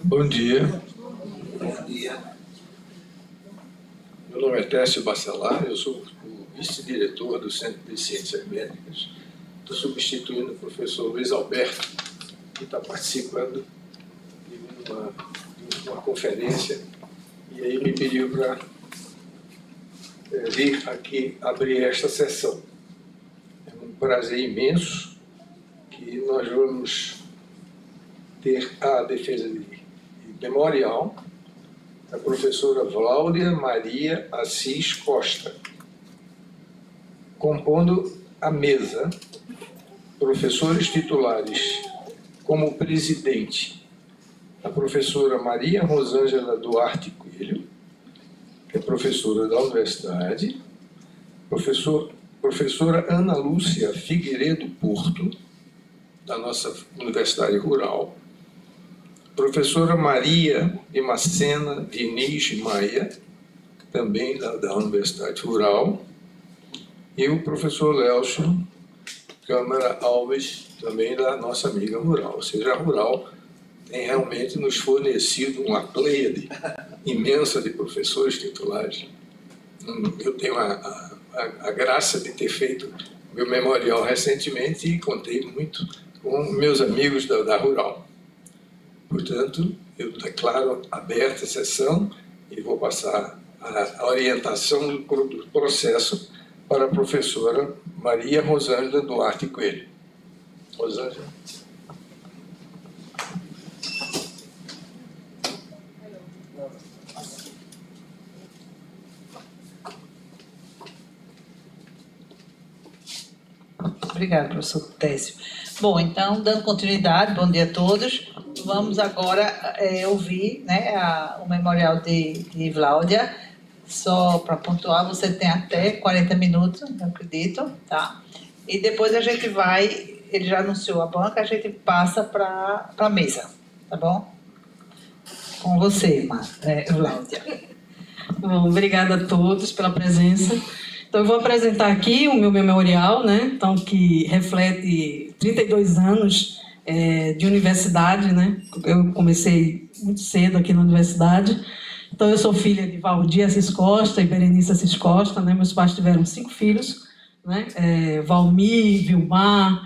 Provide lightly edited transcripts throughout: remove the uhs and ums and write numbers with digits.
Bom dia. Meu nome é Técio Bacelar, eu sou o vice-diretor do Centro de Ciências Médicas. Estou substituindo o professor Luiz Alberto, que está participando de uma conferência, e aí me pediu para vir aqui abrir esta sessão. É um prazer imenso que nós vamos ter a defesa de memorial da professora Vláudia Maria Assis Costa. Compondo a mesa, professores titulares como presidente, a professora Maria Rosângela Duarte Coelho, que é professora da universidade, professora Ana Lúcia Figueiredo Porto, da nossa Universidade Rural, professora Maria de Macena Diniz Maia, também da Universidade Rural, e o professor Lélcio Câmara Alves, também da nossa amiga Rural. Ou seja, a Rural tem realmente nos fornecido uma pleiade imensa de professores titulares. Eu tenho a graça de ter feito meu memorial recentemente e contei muito com meus amigos da Rural. Portanto, eu declaro aberta a sessão e vou passar a orientação do processo para a professora Maria Rosângela Duarte Coelho. Rosângela. Obrigada, professor Técio. Bom, então, dando continuidade, bom dia a todos. Vamos agora ouvir, né, o memorial de Vláudia. Só para pontuar, você tem até 40 minutos, eu acredito, tá? E depois a gente vai, ele já anunciou a banca, a gente passa para a mesa, tá bom? Com você, Vláudia. Bom, obrigada a todos pela presença. Então, eu vou apresentar aqui o meu memorial, né? Então, que reflete 32 anos de universidade, né? Eu comecei muito cedo aqui na universidade. Então, eu sou filha de Valdir Assis Costa e Berenice Assis Costa, né? Meus pais tiveram 5 filhos, né? Valmir, Vilmar,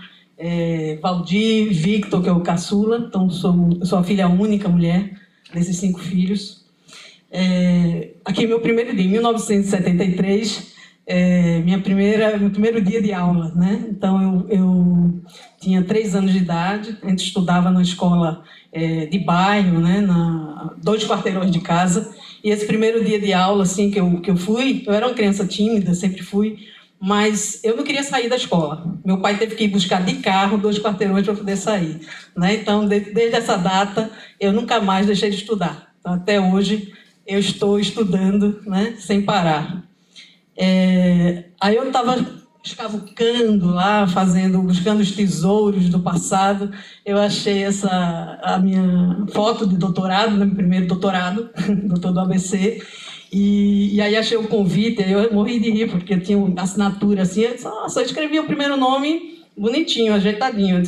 Valdir, Victor, que é o caçula. Então, eu sou a filha única mulher desses 5 filhos. Aqui, meu primeiro dia, em 1973, meu primeiro dia de aula, né? Então, eu tinha 3 anos de idade, a gente estudava na escola de bairro, né? 2 quarteirões de casa, e esse primeiro dia de aula, assim, que eu fui, eu era uma criança tímida, sempre fui, mas eu não queria sair da escola. Meu pai teve que ir buscar de carro 2 quarteirões para poder sair, né? Então, desde essa data, eu nunca mais deixei de estudar. Então, até hoje, eu estou estudando, né? Sem parar. Aí eu estava escavucando lá, buscando os tesouros do passado. Eu achei a minha foto de doutorado, né, meu primeiro doutorado, doutor do ABC, e aí achei o convite, aí eu morri de rir, porque tinha uma assinatura assim, eu disse, nossa, eu escrevi o primeiro nome bonitinho, ajeitadinho.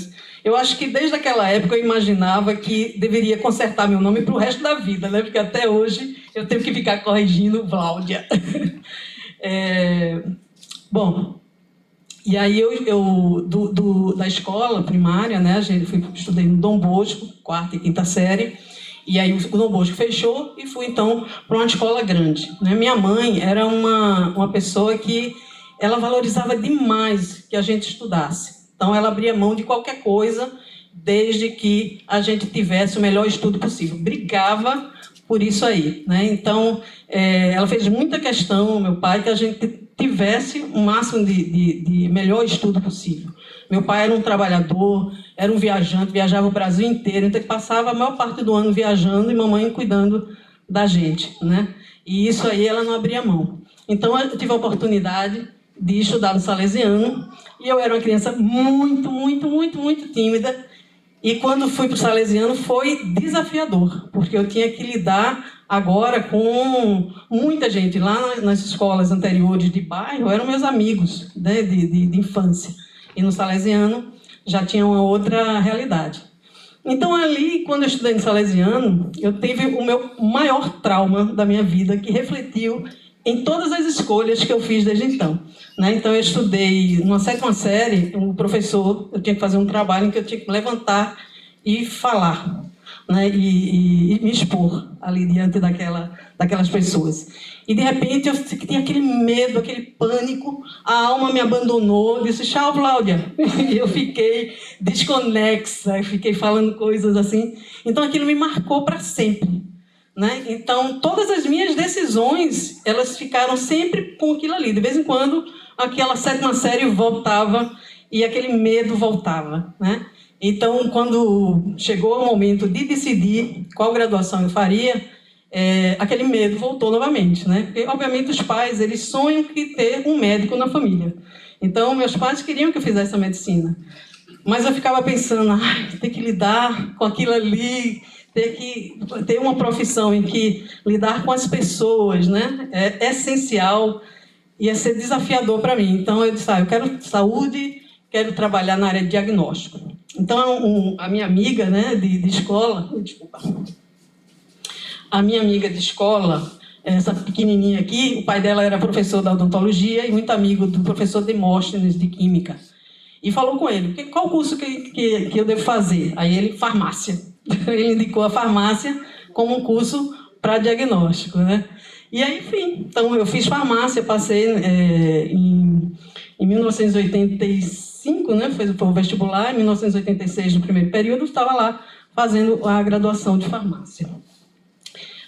Eu acho que desde aquela época eu imaginava que deveria consertar meu nome para o resto da vida, né, porque até hoje eu tenho que ficar corrigindo Vláudia. Bom, e aí da escola primária, né, estudei no Dom Bosco, 4ª e 5ª série, e aí o Dom Bosco fechou e fui então para uma escola grande, né? Minha mãe era uma pessoa que ela valorizava demais que a gente estudasse, então ela abria mão de qualquer coisa desde que a gente tivesse o melhor estudo possível, brigava por isso aí, né? Então ela fez muita questão, meu pai, que a gente tivesse o máximo de melhor estudo possível. Meu pai era um trabalhador, era um viajante, viajava o Brasil inteiro, então ele passava a maior parte do ano viajando e mamãe cuidando da gente, né? E isso aí ela não abria mão. Então eu tive a oportunidade de estudar no Salesiano e eu era uma criança muito, muito, muito, muito tímida. E quando fui para o Salesiano foi desafiador, porque eu tinha que lidar agora com muita gente. Lá nas escolas anteriores de bairro eram meus amigos, né, de infância. E no Salesiano já tinha uma outra realidade. Então ali, quando eu estudei no Salesiano, eu tive o meu maior trauma da minha vida, que refletiu em todas as escolhas que eu fiz desde então, né? Então eu estudei numa 7ª série, um professor, eu tinha que fazer um trabalho em que eu tinha que levantar e falar, né? E me expor ali diante daquelas pessoas. E de repente eu tinha aquele medo, aquele pânico, a alma me abandonou, disse: tchau, Cláudia. E eu fiquei desconexa, fiquei falando coisas assim. Então aquilo me marcou para sempre, né? Então todas as minhas decisões, elas ficaram sempre com aquilo ali. De vez em quando aquela 7ª série voltava e aquele medo voltava, né? Então quando chegou o momento de decidir qual graduação eu faria, aquele medo voltou novamente, né? Porque, obviamente, os pais, eles sonham que ter um médico na família. Então, meus pais queriam que eu fizesse a medicina. Mas eu ficava pensando, ter que lidar com aquilo ali, ter que ter uma profissão em que lidar com as pessoas, né? É essencial, ia ser desafiador para mim. Então, eu disse, eu quero saúde, quero trabalhar na área de diagnóstico. Então, a minha amiga, né, de escola... Desculpa. A minha amiga de escola, essa pequenininha aqui, o pai dela era professor da odontologia e muito amigo do professor Demóstenes, de química. E falou com ele, qual curso que eu devo fazer? Aí ele, farmácia. Ele indicou a farmácia como um curso para diagnóstico, né? E aí, enfim, então eu fiz farmácia, passei em 1985, né? Foi o vestibular, em 1986, no primeiro período, estava lá fazendo a graduação de farmácia.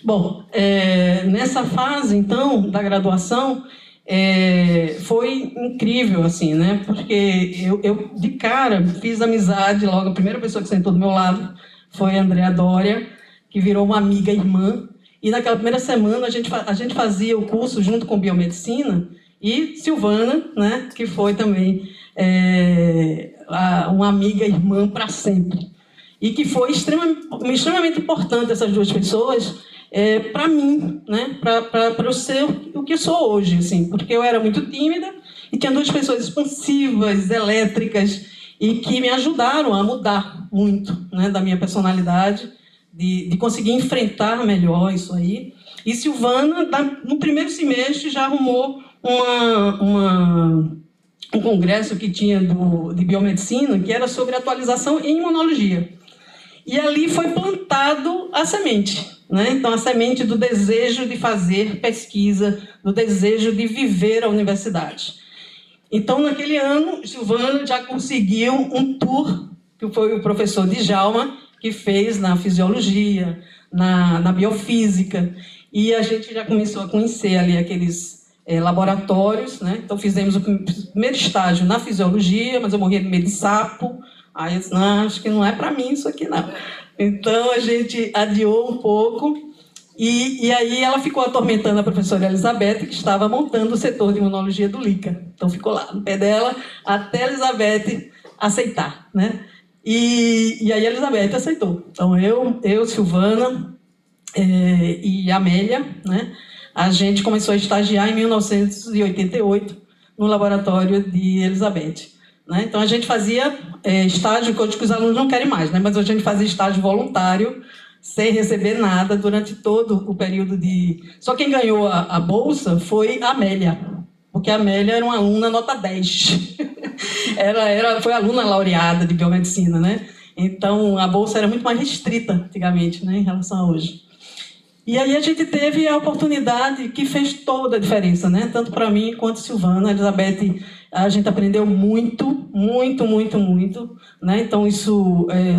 Bom, nessa fase, então, da graduação, foi incrível, assim, né? Porque eu, de cara, fiz amizade logo. A primeira pessoa que sentou do meu lado foi a Andréa Dória, que virou uma amiga irmã. E naquela primeira semana, a gente fazia o curso junto com biomedicina, e Silvana, né? Que foi também uma amiga irmã para sempre. E que foi extremamente importante, essas duas pessoas, para mim, né? Para eu ser o que sou hoje, assim, porque eu era muito tímida e tinha duas pessoas expansivas, elétricas, e que me ajudaram a mudar muito, né, da minha personalidade, de conseguir enfrentar melhor isso aí. E Silvana, no primeiro semestre, já arrumou um congresso que tinha de biomedicina, que era sobre atualização em imunologia. E ali foi plantado a semente, né? Então, a semente do desejo de fazer pesquisa, do desejo de viver a universidade. Então, naquele ano, Silvana já conseguiu um tour, que foi o professor Djalma, que fez na fisiologia, na biofísica, e a gente já começou a conhecer ali aqueles laboratórios, né? Então, fizemos o primeiro estágio na fisiologia, mas eu morria de medo de sapo. Aí eu disse, não, acho que não é para mim isso aqui, não. Então, a gente adiou um pouco, e aí ela ficou atormentando a professora Elizabeth, que estava montando o setor de imunologia do LICA. Então, ficou lá no pé dela, até a Elizabeth aceitar, né? E aí a Elizabeth aceitou. Então, eu Silvana e Amélia, né? A gente começou a estagiar em 1988 no laboratório de Elizabeth. Né? Então, a gente fazia estágio, que os alunos não querem mais, né? Mas a gente fazia estágio voluntário, sem receber nada, durante todo o período de... Só quem ganhou a bolsa foi a Amélia, porque a Amélia era uma aluna nota 10. Foi aluna laureada de biomedicina, né? Então, a bolsa era muito mais restrita, antigamente, né? Em relação a hoje. E aí a gente teve a oportunidade que fez toda a diferença, né? Tanto para mim quanto a Silvana. A Elizabeth, a gente aprendeu muito, muito, muito, muito, né? Então,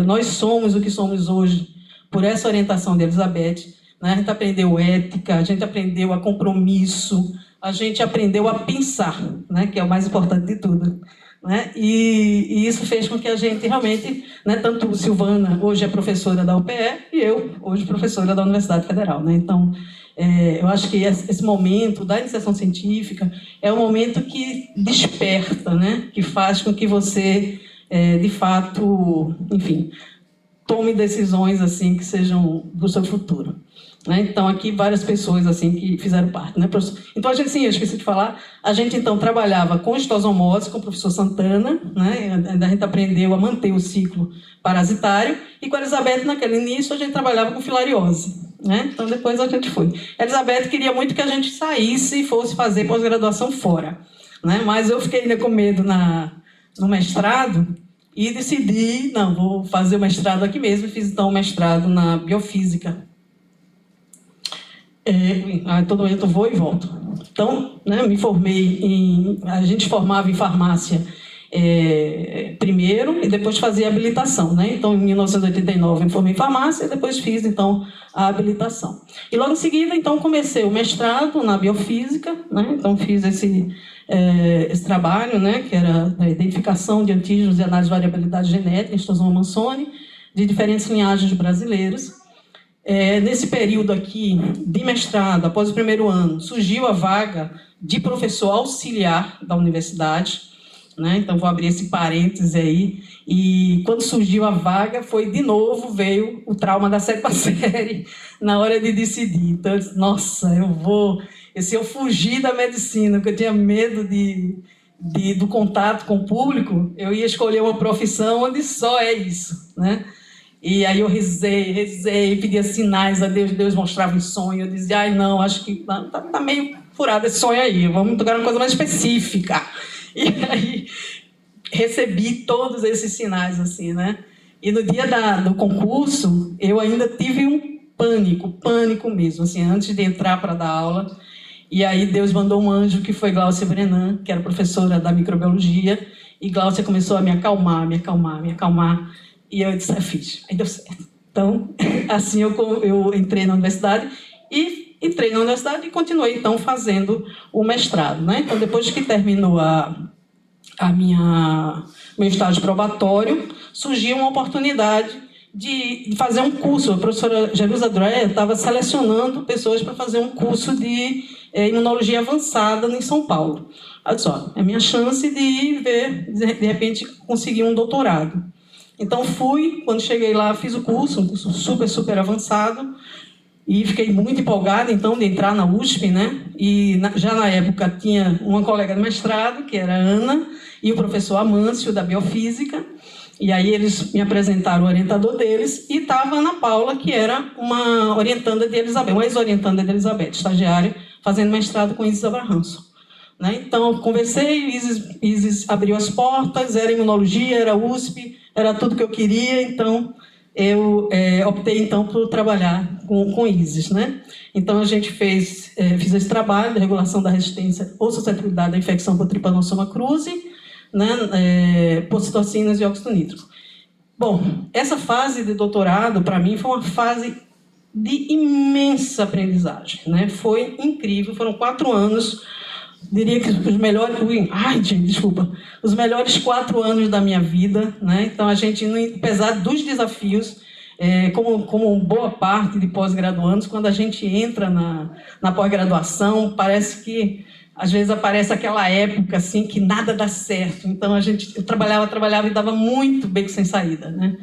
nós somos o que somos hoje por essa orientação de Elizabeth, né? A gente aprendeu ética, a gente aprendeu a compromisso, a gente aprendeu a pensar, né, que é o mais importante de tudo. Né? E isso fez com que a gente realmente, né, tanto Silvana hoje é professora da UPE e eu hoje professora da Universidade Federal. Né? Então, eu acho que esse momento da iniciação científica é um momento que desperta, né, que faz com que você, de fato, enfim, tome decisões assim que sejam do seu futuro. Né? Então, aqui várias pessoas assim que fizeram parte. Né, professor? Então, a gente, sim, eu esqueci de falar, a gente então trabalhava com histosomose, com o professor Santana, né? A gente aprendeu a manter o ciclo parasitário, e com a Elizabeth, naquele início, a gente trabalhava com filariose. Né? Então, depois a gente foi. A Elizabeth queria muito que a gente saísse e fosse fazer pós-graduação fora. Né? Mas eu fiquei ainda com medo no mestrado, e decidi, não, vou fazer o mestrado aqui mesmo, e fiz então o mestrado na biofísica. Todo momento eu vou e volto. Então, né, me formei a gente formava em farmácia primeiro e depois fazia habilitação, né? Então, em 1989 eu me formei em farmácia e depois fiz então a habilitação. E logo em seguida, então, comecei o mestrado na biofísica, né? Então fiz esse trabalho, né, que era a identificação de antígenos e análise de variabilidade genética em Histosoma mansoni de diferentes linhagens brasileiras. Nesse período aqui de mestrado, após o primeiro ano, surgiu a vaga de professor auxiliar da universidade, né? Então vou abrir esse parêntese aí, e quando surgiu a vaga, de novo veio o trauma da 7ª série na hora de decidir. Então eu disse, nossa, se eu fugir da medicina, porque eu tinha medo do contato com o público, eu ia escolher uma profissão onde só é isso, né? E aí eu rezei, pedia sinais a Deus, Deus mostrava em sonho, eu dizia, ai não, acho que tá meio furado esse sonho aí, vamos tocar uma coisa mais específica. E aí recebi todos esses sinais, assim, né? E no dia do concurso, eu ainda tive um pânico mesmo, assim, antes de entrar para dar aula. E aí Deus mandou um anjo, que foi Glaucia Brenan, que era professora da microbiologia, e Glaucia começou a me acalmar. E eu disse, fiz. Aí deu certo. Então, assim eu entrei na universidade e continuei, então, fazendo o mestrado. Né? Então, depois que terminou meu estágio probatório, surgiu uma oportunidade de fazer um curso. A professora Jerusa Dreyer estava selecionando pessoas para fazer um curso de imunologia avançada em São Paulo. Eu disse, é a minha chance de ver, de repente, conseguir um doutorado. Então, quando cheguei lá, fiz um curso super, super avançado, e fiquei muito empolgada, então, de entrar na USP, né? E já na época tinha uma colega de mestrado, que era a Ana, e o professor Amâncio, da biofísica, e aí eles me apresentaram o orientador deles, e estava a Ana Paula, que era uma orientanda de Elizabeth, uma ex-orientanda de Elizabeth, estagiária, fazendo mestrado com Isis Abrahamson. Né? Então, conversei, Isis abriu as portas, era imunologia, era USP, era tudo que eu queria, então eu optei então por trabalhar com Isis, né? Então a gente fiz esse trabalho de regulação da resistência ou suscetibilidade à infecção por Trypanosoma cruzi, né? Por citocinas e óxido nítrico. Bom, essa fase de doutorado para mim foi uma fase de imensa aprendizagem, né? Foi incrível, foram 4 anos. Diria que os melhores... Os melhores 4 anos da minha vida, né? Então, a gente, apesar dos desafios, como boa parte de pós-graduandos, quando a gente entra na pós-graduação, parece que, às vezes, aparece aquela época, assim, que nada dá certo. Então, eu trabalhava e dava muito beco sem saída, né?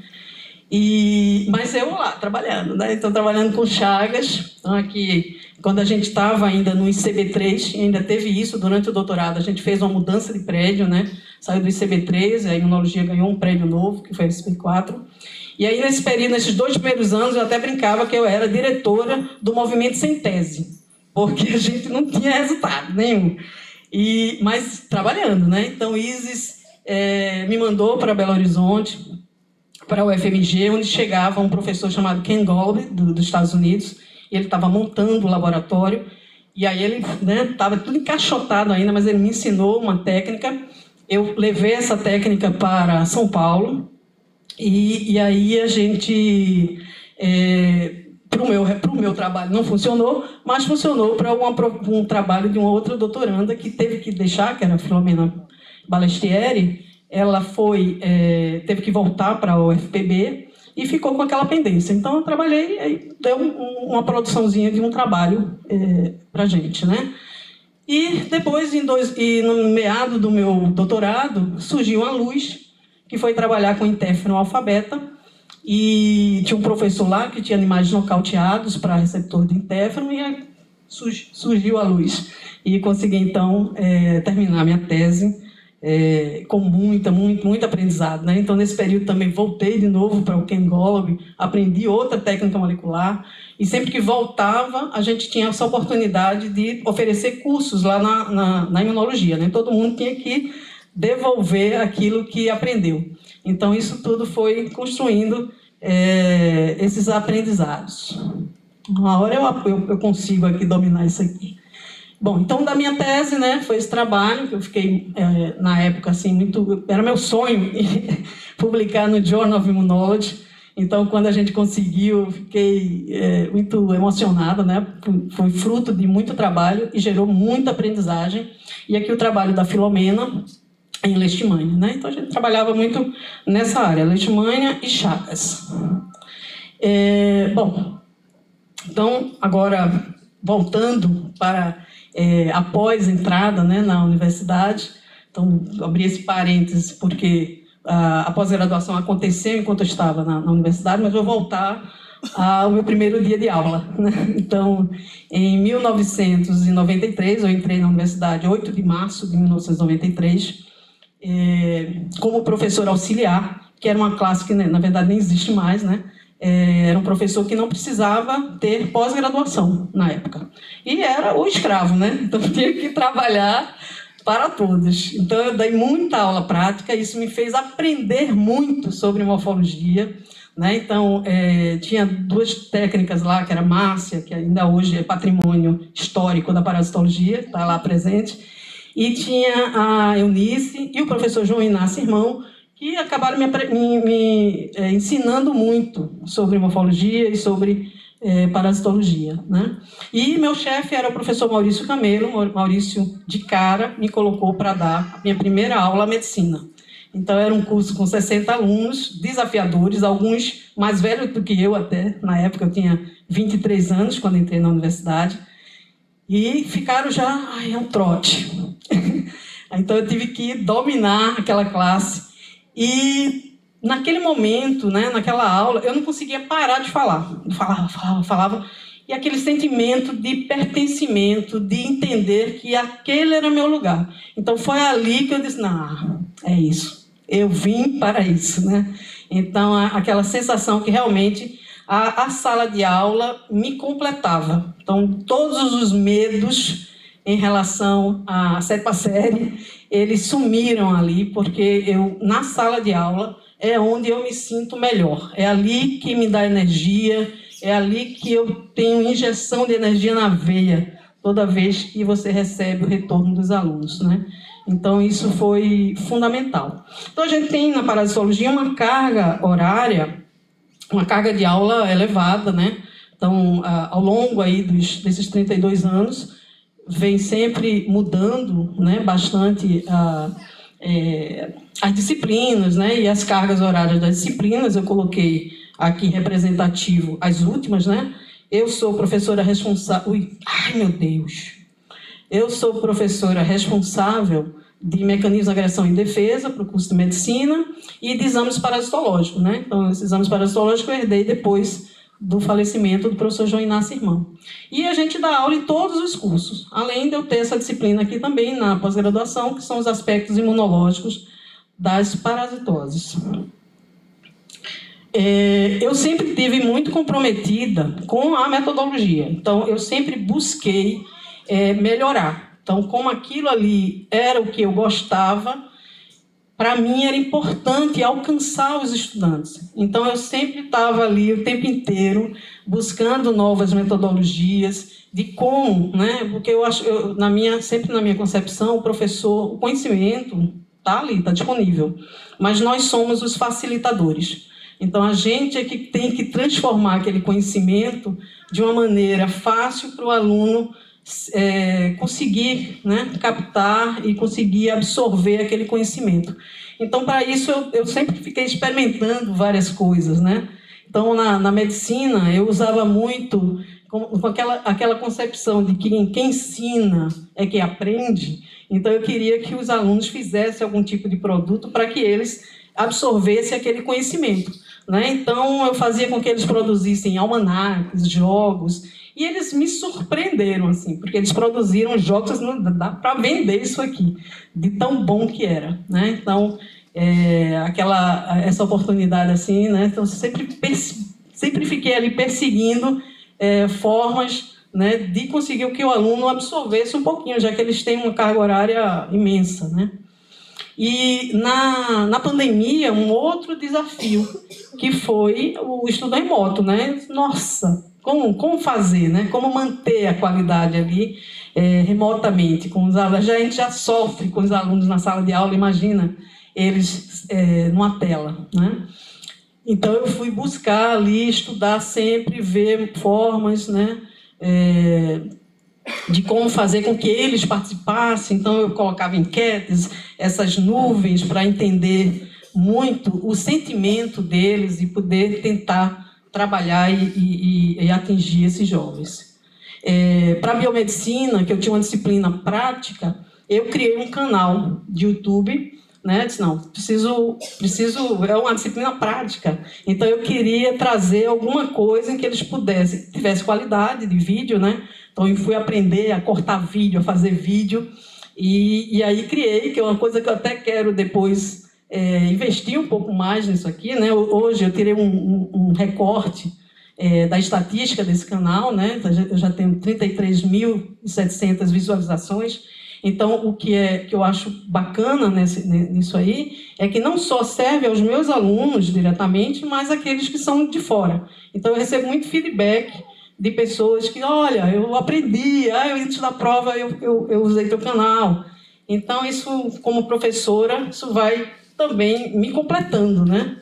Mas eu lá, trabalhando, né? Então, trabalhando com Chagas. Então, aqui, quando a gente estava ainda no ICB3, ainda teve isso durante o doutorado, a gente fez uma mudança de prédio, né? Saiu do ICB3, a imunologia ganhou um prédio novo, que foi o ICB4. E aí, nesse período, nesses 2 primeiros anos, eu até brincava que eu era diretora do movimento sem tese, porque a gente não tinha resultado nenhum. Mas trabalhando, né? Então, Isis me mandou para Belo Horizonte, para o UFMG, onde chegava um professor chamado Ken Golby, dos Estados Unidos, e ele estava montando o laboratório, e aí ele estava tudo encaixotado ainda, mas ele me ensinou uma técnica. Eu levei essa técnica para São Paulo, e aí a gente para o meu trabalho não funcionou, mas funcionou para um trabalho de uma outra doutoranda que teve que deixar, que era a Filomena Balestieri. Ela teve que voltar para a UFPB e ficou com aquela pendência. Então, eu trabalhei e deu uma produçãozinha de um trabalho para a gente, né? E depois, no meado do meu doutorado, surgiu a Luz, que foi trabalhar com interferon alfa-beta, e tinha um professor lá que tinha animais nocauteados para receptor de interferon, e aí surgiu a Luz. E consegui, então, terminar minha tese com muito aprendizado, né? Então, nesse período também voltei de novo para o Kengolog, aprendi outra técnica molecular, e sempre que voltava, a gente tinha essa oportunidade de oferecer cursos lá na imunologia, né? Todo mundo tinha que devolver aquilo que aprendeu. Então, isso tudo foi construindo esses aprendizados. Uma hora eu consigo aqui dominar isso aqui. Bom, então, da minha tese, né, foi esse trabalho que eu fiquei, na época, assim, era meu sonho publicar no Journal of Immunology. Então, quando a gente conseguiu, eu fiquei muito emocionada, né? Foi fruto de muito trabalho e gerou muita aprendizagem. E aqui o trabalho da Filomena em Leishmania, né? Então, a gente trabalhava muito nessa área, Leishmania e Chagas. Bom, então, agora, voltando para após a entrada, né, na universidade, então, abri esse parênteses porque a pós-graduação aconteceu enquanto eu estava na universidade, mas vou voltar ao meu primeiro dia de aula, né? Então, em 1993, eu entrei na universidade, 8 de março de 1993, como professor auxiliar, que era uma classe que, na verdade, nem existe mais, né? Era um professor que não precisava ter pós-graduação na época. E era o escravo, né? Então, tinha que trabalhar para todos. Então, eu dei muita aula prática, isso me fez aprender muito sobre morfologia, né? Então, tinha 2 técnicas lá, que era Márcia, que ainda hoje é patrimônio histórico da parasitologia, está lá presente, e tinha a Eunice e o professor João Inácio Irmão, que acabaram me ensinando muito sobre morfologia e sobre parasitologia, né? E meu chefe era o professor Maurício Camelo. Maurício, de cara, me colocou para dar a minha primeira aula de medicina. Então, era um curso com 60 alunos, desafiadores, alguns mais velhos do que eu até. Na época, eu tinha 23 anos, quando entrei na universidade. E ficaram já, é um trote. Então, eu tive que dominar aquela classe. E, naquele momento, né, naquela aula, eu não conseguia parar de falar. Falava. E aquele sentimento de pertencimento, de entender que aquele era meu lugar. Então, foi ali que eu disse, não, é isso. Eu vim para isso, né? Então, aquela sensação que realmente a sala de aula me completava. Então, todos os medos em relação à sétima série, eles sumiram ali, porque na sala de aula é onde eu me sinto melhor. É ali que me dá energia, é ali que eu tenho injeção de energia na veia, toda vez que você recebe o retorno dos alunos, né? Então, isso foi fundamental. Então, a gente tem na parasitologia uma carga horária, uma carga de aula elevada, né? Então, ao longo aí desses 32 anos, vem sempre mudando, né, bastante as disciplinas, né, e as cargas horárias das disciplinas. Eu coloquei aqui representativo as últimas, né? Eu sou professora responsável... Ai, meu Deus! Eu sou professora responsável de mecanismos de agressão e defesa para o curso de medicina e de exames parasitológicos, né? Então, esses exames parasitológicos eu herdei depois do falecimento do professor João Inácio Irmão. E a gente dá aula em todos os cursos, além de eu ter essa disciplina aqui também na pós-graduação, que são os aspectos imunológicos das parasitoses. Eu sempre estive muito comprometida com a metodologia, então eu sempre busquei melhorar. Então, como aquilo ali era o que eu gostava, para mim era importante alcançar os estudantes. Então, eu sempre estava ali o tempo inteiro buscando novas metodologias de como, né? Porque eu acho, sempre na minha concepção, o conhecimento está ali, está disponível. Mas nós somos os facilitadores. Então, a gente é que tem que transformar aquele conhecimento de uma maneira fácil para o aluno conseguir, né, captar e conseguir absorver aquele conhecimento. Então, para isso, eu sempre fiquei experimentando várias coisas, né? Então, na medicina, eu usava muito com aquela concepção de que quem ensina é quem aprende. Então, eu queria que os alunos fizessem algum tipo de produto para que eles absorvessem aquele conhecimento, né? Então, eu fazia com que eles produzissem almanaques, jogos, e eles me surpreenderam, assim, porque eles produziram jogos, não dá para vender isso aqui, de tão bom que era, né? Então, essa oportunidade, assim, né? Então, sempre fiquei ali perseguindo formas, né, de conseguir que o aluno absorvesse um pouquinho, já que eles têm uma carga horária imensa, né? E na pandemia, um outro desafio, que foi o estudo remoto, né? Nossa, como fazer, né? Como manter a qualidade ali remotamente com os alunos? A gente já sofre com os alunos na sala de aula, imagina eles numa tela, né? Então, eu fui buscar ali, estudar sempre, ver formas, né, de como fazer com que eles participassem. Então, eu colocava enquetes, essas nuvens, para entender muito o sentimento deles e poder tentar trabalhar e atingir esses jovens. Para a biomedicina, que eu tinha uma disciplina prática, eu criei um canal de YouTube, né? Disse, não, preciso, é uma disciplina prática, então eu queria trazer alguma coisa em que eles tivesse qualidade de vídeo, né? Então eu fui aprender a cortar vídeo, a fazer vídeo, e aí criei, que é uma coisa que eu até quero depois investir um pouco mais nisso aqui, né? Hoje eu tirei um recorte da estatística desse canal, né? Eu já tenho 33.700 visualizações. Então, o que eu acho bacana nisso aí é que não só serve aos meus alunos diretamente, mas aqueles que são de fora. Então, eu recebo muito feedback de pessoas que, olha, eu aprendi, antes da prova eu usei teu canal. Então, isso, como professora, isso vai também me completando, né?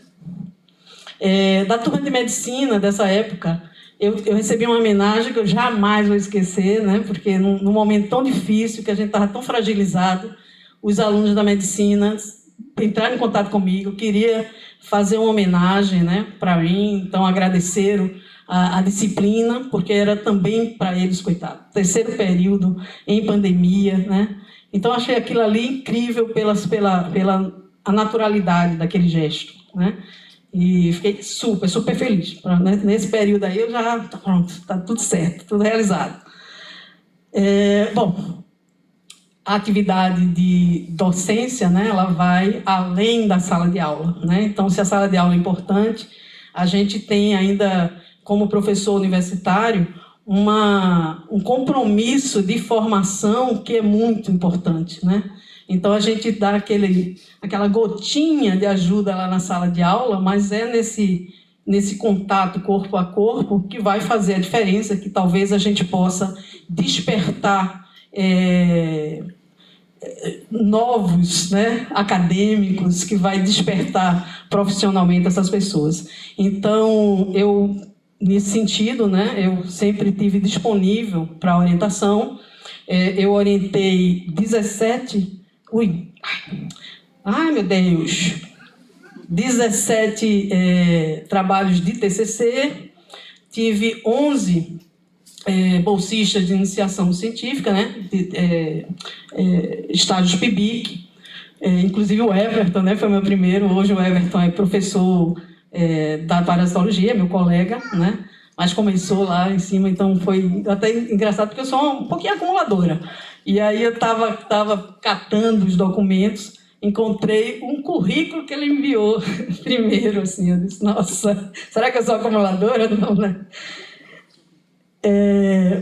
Da turma de medicina dessa época, eu recebi uma homenagem que eu jamais vou esquecer, né? Porque num momento tão difícil, que a gente estava tão fragilizado, os alunos da medicina entraram em contato comigo, queria fazer uma homenagem, né, para mim. Então, agradeceram a disciplina, porque era também para eles, coitado, terceiro período, em pandemia, né? Então, achei aquilo ali incrível pela a naturalidade daquele gesto, né? E fiquei super feliz. Nesse período aí, eu já... Pronto, está tudo certo, tudo realizado. Bom, a atividade de docência, né, ela vai além da sala de aula, né? Então, se a sala de aula é importante, a gente tem ainda, como professor universitário, um compromisso de formação que é muito importante, né? Então, a gente dá aquela gotinha de ajuda lá na sala de aula, mas é nesse contato corpo a corpo que vai fazer a diferença, que talvez a gente possa despertar novos, né, acadêmicos, que vai despertar profissionalmente essas pessoas. Então, nesse sentido, né, eu sempre tive disponível para a orientação. Eu orientei 17... Ai, meu Deus! 17 trabalhos de TCC, tive 11 bolsistas de iniciação científica, né? Estágios PIBIC, inclusive o Everton, né? Foi meu primeiro. Hoje o Everton é professor da parasitologia, meu colega, né? Mas começou lá em cima, então foi até engraçado, porque eu sou um pouquinho acumuladora. E aí eu estava catando os documentos, encontrei um currículo que ele enviou primeiro, assim, eu disse, nossa, será que eu sou acumuladora? Não, né?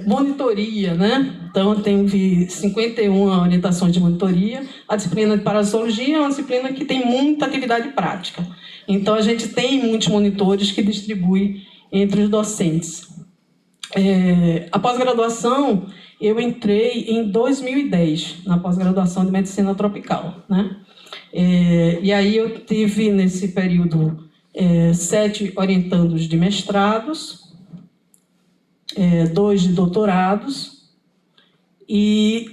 Monitoria, né? Então, eu tenho 51 orientações de monitoria. A disciplina de parasitologia é uma disciplina que tem muita atividade prática. Então, a gente tem muitos monitores que distribuem entre os docentes. A pós-graduação, eu entrei em 2010, na pós-graduação de Medicina Tropical, né? E aí eu tive, nesse período, 7 orientandos de mestrados, 2 de doutorados, e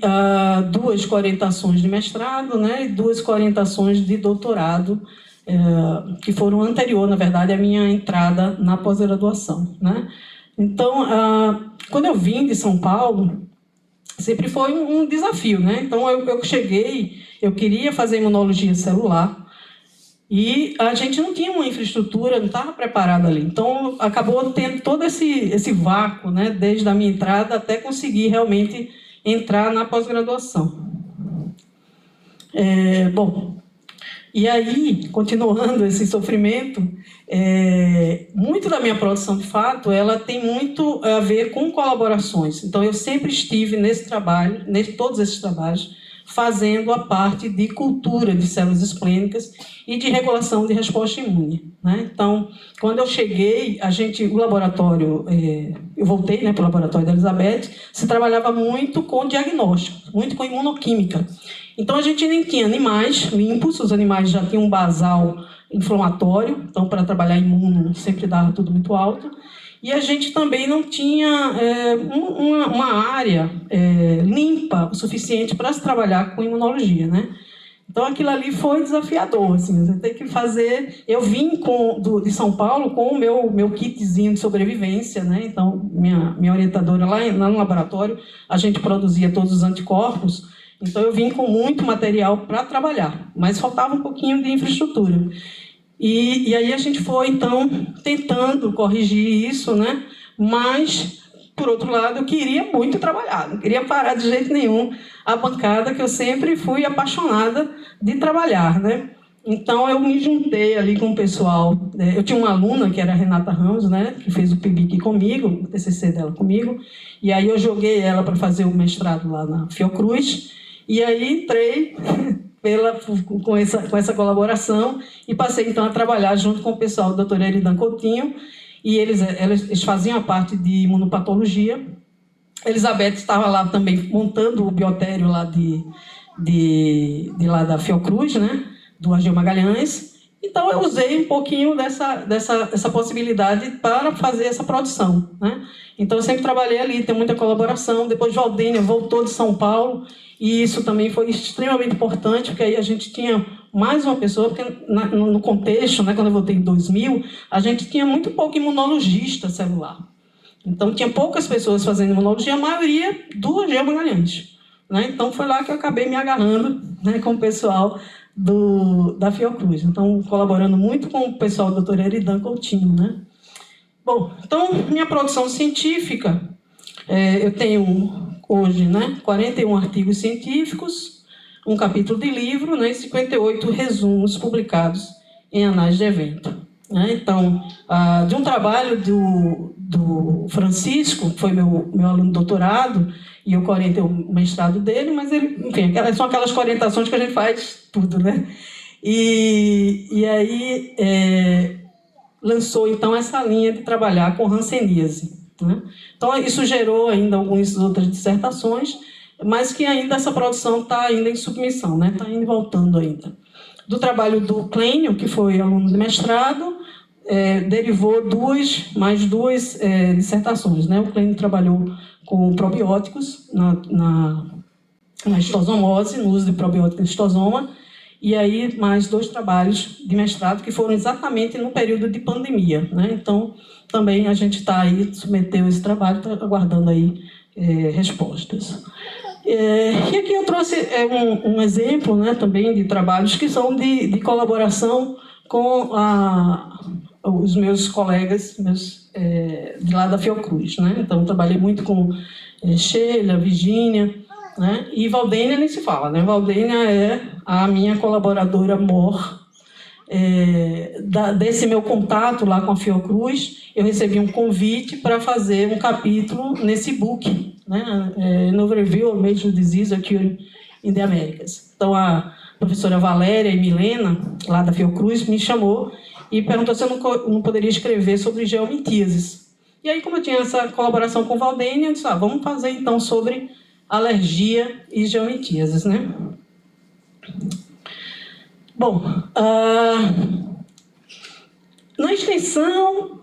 2 orientações de mestrado, né, e 2 orientações de doutorado, que foram anterior, na verdade, à minha entrada na pós-graduação, né? Então, quando eu vim de São Paulo, sempre foi um desafio, né? Então, eu cheguei, eu queria fazer imunologia celular, e a gente não tinha uma infraestrutura, não estava preparado ali. Então, acabou tendo todo esse vácuo, né, desde a minha entrada até conseguir realmente entrar na pós-graduação. Bom, e aí, continuando esse sofrimento, muito da minha produção, de fato, ela tem muito a ver com colaborações. Então, eu sempre estive nesse trabalho, todos esses trabalhos, fazendo a parte de cultura de células esplênicas e de regulação de resposta imune, né? Então, quando eu cheguei, o laboratório, eu voltei, né, para o laboratório da Elizabeth, se trabalhava muito com diagnóstico, muito com imunoquímica. Então, a gente nem tinha animais limpos, os animais já tinham um basal inflamatório, então, para trabalhar imuno, sempre dava tudo muito alto. E a gente também não tinha uma área limpa o suficiente para se trabalhar com imunologia, né? Então, aquilo ali foi desafiador, assim, você tem que fazer... Eu vim de São Paulo com o meu kitzinho de sobrevivência, né? Então, minha orientadora lá no laboratório, a gente produzia todos os anticorpos, então eu vim com muito material para trabalhar, mas faltava um pouquinho de infraestrutura. E aí a gente foi, então, tentando corrigir isso, né? Mas, por outro lado, eu queria muito trabalhar, não queria parar de jeito nenhum a bancada, que eu sempre fui apaixonada de trabalhar, né? Então, eu me juntei ali com o pessoal. Eu tinha uma aluna, que era a Renata Ramos, né? Que fez o PIBIC comigo, o TCC dela comigo, e aí eu joguei ela para fazer o mestrado lá na Fiocruz, e aí entrei... com essa colaboração, e passei então a trabalhar junto com o pessoal do Dr. Eridan Coutinho, e eles faziam a parte de imunopatologia. Elizabeth estava lá também montando o biotério lá lá da Fiocruz, né, do Ageu Magalhães. Então eu usei um pouquinho dessa possibilidade para fazer essa produção, né? Então eu sempre trabalhei ali, tem muita colaboração. Depois Valdênia voltou de São Paulo, e isso também foi extremamente importante, porque aí a gente tinha mais uma pessoa, porque no contexto, né, quando eu voltei em 2000, a gente tinha muito pouco imunologista celular. Então, tinha poucas pessoas fazendo imunologia, a maioria do Ageu Magalhães, né? Então, foi lá que eu acabei me agarrando, né, com o pessoal da Fiocruz. Então, colaborando muito com o pessoal do Dr. Eridan Coutinho, né? Bom, então, minha produção científica, eu tenho... hoje, né, 41 artigos científicos, um capítulo de livro, né, e 58 resumos publicados em anais de evento, né? Então, de um trabalho do Francisco, que foi meu aluno de doutorado, e eu orientei o mestrado dele, mas ele, enfim, são aquelas orientações que a gente faz tudo, né? E aí lançou, então, essa linha de trabalhar com hanseníase, né? Então, isso gerou ainda algumas outras dissertações, mas que ainda essa produção está ainda em submissão, né? Está indo e voltando ainda. Do trabalho do Clênio, que foi aluno de mestrado, derivou mais duas dissertações, né? O Clênio trabalhou com probióticos na histosomose, no uso de probióticos em histosoma, e aí mais 2 trabalhos de mestrado que foram exatamente no período de pandemia, né? Então, também a gente está aí, submeteu esse trabalho, está aguardando aí respostas. E aqui eu trouxe um exemplo, né, também de trabalhos que são de colaboração com os meus colegas de lá da Fiocruz, né? Então, trabalhei muito com Sheila, Virgínia, né? E Valdênia nem se fala, né? Valdênia é a minha colaboradora mor. Desse meu contato lá com a Fiocruz, eu recebi um convite para fazer um capítulo nesse book, né? An Overview of Major Disease Occurring in the Americas. Então, a professora Valéria e Milena, lá da Fiocruz, me chamou e perguntou se eu não poderia escrever sobre geomintíases. E aí, como eu tinha essa colaboração com Valdênia, eu disse, vamos fazer então sobre alergia e geomintíases, né? Bom, Na extensão,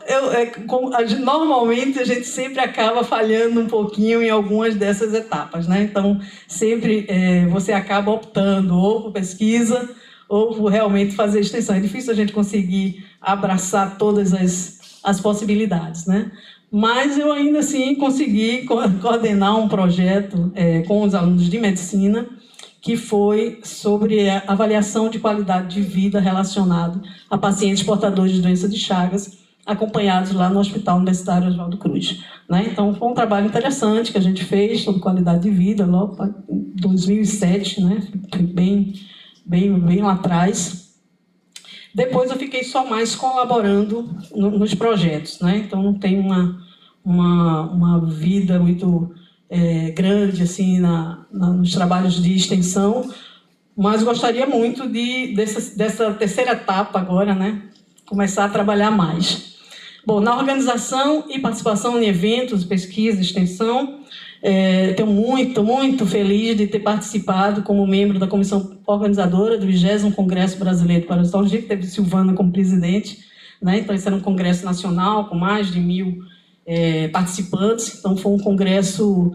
normalmente a gente sempre acaba falhando um pouquinho em algumas dessas etapas, né? Então, sempre você acaba optando ou por pesquisa ou por realmente fazer extensão. É difícil a gente conseguir abraçar todas as possibilidades, né? Mas eu ainda assim consegui coordenar um projeto com os alunos de medicina que foi sobre a avaliação de qualidade de vida relacionado a pacientes portadores de doença de Chagas, acompanhados lá no Hospital Universitário Oswaldo Cruz, né? Então, foi um trabalho interessante que a gente fez sobre qualidade de vida, logo em 2007, né? Foi bem lá atrás. Depois, eu fiquei só mais colaborando nos projetos, né? Então, não tem uma vida muito grande assim nos trabalhos de extensão, mas gostaria muito dessa terceira etapa agora, né, começar a trabalhar mais. Bom, na organização e participação em eventos, pesquisa, extensão, estou muito feliz de ter participado como membro da comissão organizadora do 20º Congresso Brasileiro de Parasitologia, que teve Silvana como presidente, né? Então, esse era um congresso nacional com mais de 1.000 participantes, então foi um congresso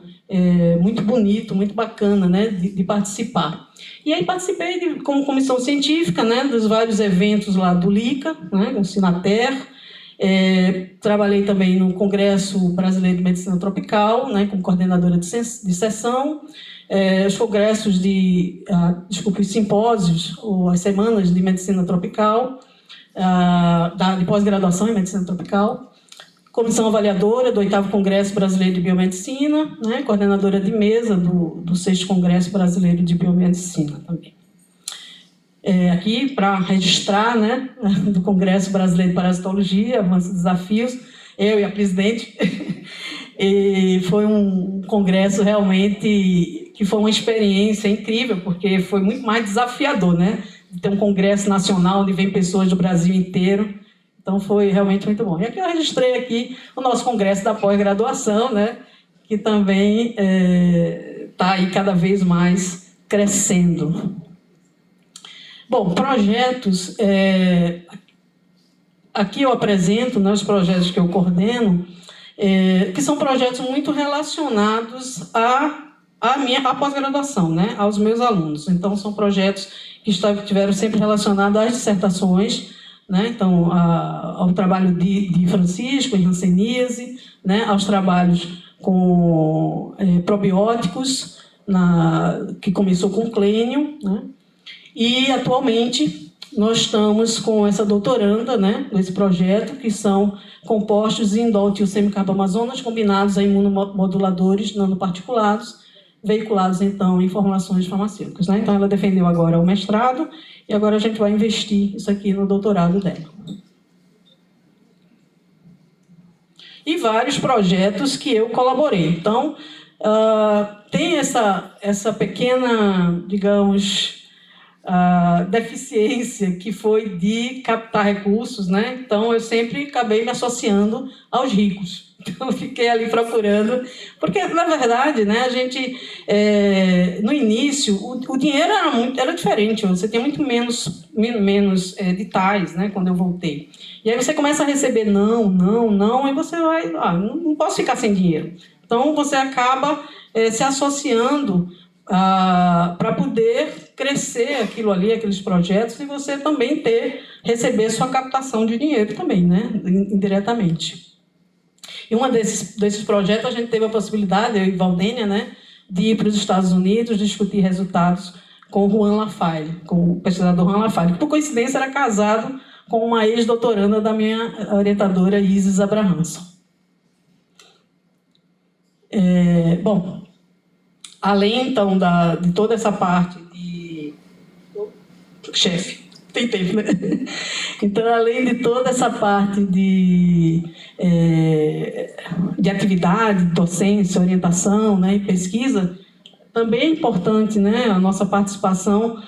muito bonito, muito bacana, né, de participar. E aí participei como comissão científica, né, dos vários eventos lá do LICA, né, do Sinater. Trabalhei também no Congresso Brasileiro de Medicina Tropical, né, como coordenadora de sessão, os congressos os simpósios, ou as semanas de medicina tropical, de pós-graduação em medicina tropical. Comissão avaliadora do 8º Congresso Brasileiro de Biomedicina, né, coordenadora de mesa do 6º Congresso Brasileiro de Biomedicina também. Aqui, para registrar, né, do Congresso Brasileiro de Parasitologia, Avanços e Desafios, eu e a presidente, e foi um congresso realmente que foi uma experiência incrível, porque foi muito mais desafiador, né, de ter um congresso nacional onde vem pessoas do Brasil inteiro. Então, foi realmente muito bom. E aqui eu registrei aqui o nosso congresso da pós-graduação, né, que também está aí cada vez mais crescendo. Bom, projetos. Aqui eu apresento, né, os projetos que eu coordeno, que são projetos muito relacionados à pós-graduação, né, aos meus alunos. Então, são projetos que estiveram sempre relacionados às dissertações, né? Então, ao trabalho de Francisco em hanseníase, né? Aos trabalhos com probióticos, que começou com Clênio, né? E, atualmente, nós estamos com essa doutoranda, né, nesse projeto, que são compostos indol tiosemicarbamazonas combinados a imunomoduladores nanoparticulados, veiculados, então, em formulações farmacêuticas, né? Então, ela defendeu agora o mestrado e agora a gente vai investir isso aqui no doutorado dela. E vários projetos que eu colaborei. Então, tem essa pequena, digamos, deficiência que foi de captar recursos, né? Então, eu sempre acabei me associando aos ricos. Então, eu fiquei ali procurando, porque, na verdade, né, a gente, no início, o dinheiro era diferente, você tem muito menos detalhes, né, quando eu voltei. E aí você começa a receber não, e você vai, não posso ficar sem dinheiro. Então, você acaba se associando para poder crescer aquilo ali, aqueles projetos, e você também receber sua captação de dinheiro também, né, indiretamente. E um desses projetos, a gente teve a possibilidade, eu e Valdênia, né, de ir para os Estados Unidos discutir resultados com o Juan Lafaille, com o pesquisador Juan Lafaille, que, por coincidência, era casado com uma ex-doutoranda da minha orientadora, Isis Abrahamson. Bom, além, então, de toda essa parte de... Chefe, tem tempo, né? Então, além de toda essa parte de atividade, docência, orientação, né, e pesquisa, também é importante, né, a nossa participação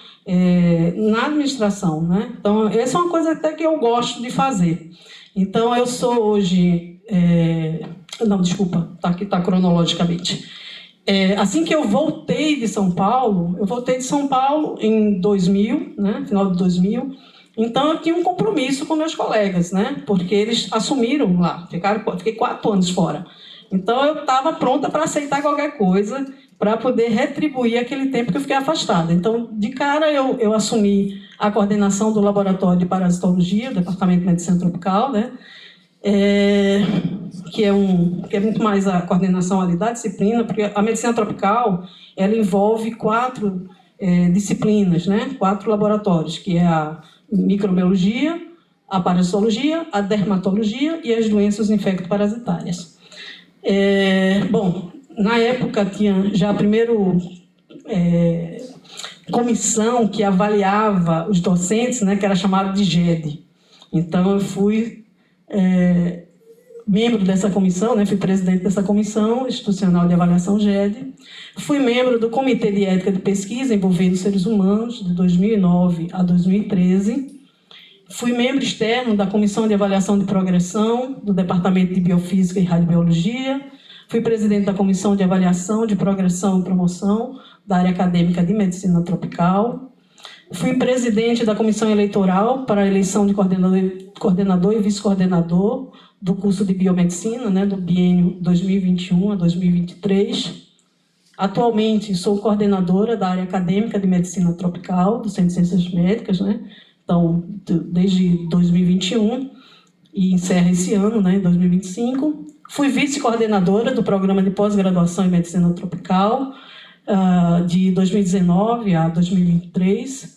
na administração, né? Então, essa é uma coisa até que eu gosto de fazer. Então, eu sou hoje... não, desculpa, aqui está cronologicamente. Assim que eu voltei de São Paulo, em 2000, né, final de 2000, Então, eu tinha um compromisso com meus colegas, né? Porque eles assumiram lá, fiquei 4 anos fora. Então, eu estava pronta para aceitar qualquer coisa, para poder retribuir aquele tempo que eu fiquei afastada. Então, de cara, eu assumi a coordenação do Laboratório de Parasitologia, do Departamento de Medicina Tropical, né? Que é muito mais a coordenação ali da disciplina, porque a medicina tropical ela envolve 4 disciplinas, né? 4 laboratórios, que é a microbiologia, a parasitologia, a dermatologia e as doenças infecto-parasitárias. Bom, na época tinha já a primeira comissão que avaliava os docentes, né, que era chamada de GED. Então, eu fui membro dessa comissão, né, fui presidente dessa comissão institucional de avaliação GED. Fui membro do Comitê de Ética de Pesquisa envolvendo seres humanos, de 2009 a 2013. Fui membro externo da Comissão de Avaliação de Progressão do Departamento de Biofísica e Radiobiologia. Fui presidente da Comissão de Avaliação de Progressão e Promoção da área acadêmica de Medicina Tropical. Fui presidente da Comissão Eleitoral para a eleição de coordenador e vice-coordenador do curso de Biomedicina, né, do biênio 2021 a 2023. Atualmente, sou coordenadora da área acadêmica de Medicina Tropical do Centro de Ciências Médicas, né? Então, desde 2021 e encerra esse ano, né, em 2025. Fui vice-coordenadora do Programa de Pós-Graduação em Medicina Tropical de 2019 a 2023.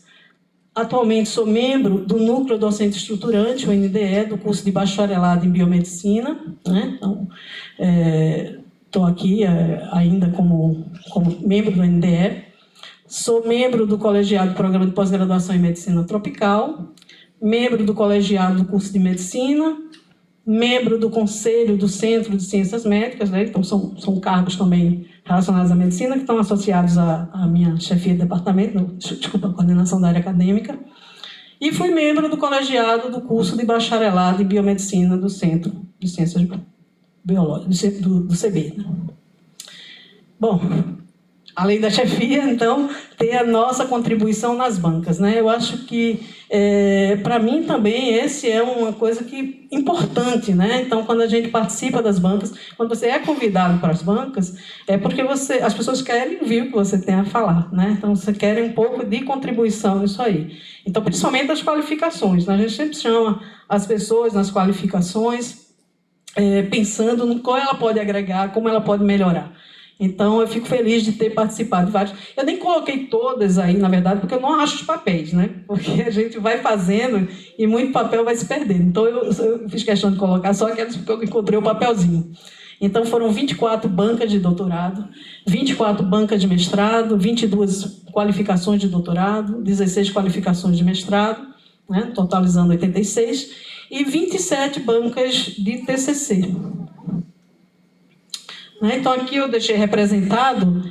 Atualmente sou membro do Núcleo Docente Estruturante, o NDE, do curso de Bacharelado em Biomedicina, né? Então, estou aqui ainda como membro do NDE. Sou membro do colegiado do Programa de Pós-Graduação em Medicina Tropical, membro do colegiado do curso de Medicina, membro do Conselho do Centro de Ciências Médicas, né? Então são cargos também relacionados à medicina, que estão associados à minha chefia de departamento, desculpa, coordenação da área acadêmica, e fui membro do colegiado do curso de Bacharelado em Biomedicina do Centro de Ciências Biológicas, do CB. Né? Bom, além da chefia, então, tem a nossa contribuição nas bancas, né? Eu acho que, para mim também, esse é uma coisa importante, né? Então, quando a gente participa das bancas, quando você é convidado para as bancas, é porque as pessoas querem ouvir o que você tem a falar, né? Então, você quer um pouco de contribuição nisso aí. Então, principalmente as qualificações, né? A gente sempre chama as pessoas nas qualificações, pensando no qual ela pode agregar, como ela pode melhorar. Então, eu fico feliz de ter participado de vários. Eu nem coloquei todas aí, na verdade, porque eu não acho os papéis, né? Porque a gente vai fazendo e muito papel vai se perdendo. Então, eu fiz questão de colocar só aqueles que eu encontrei o papelzinho. Então, foram 24 bancas de doutorado, 24 bancas de mestrado, 22 qualificações de doutorado, 16 qualificações de mestrado, né? Totalizando 86, e 27 bancas de TCC. Então, aqui eu deixei representado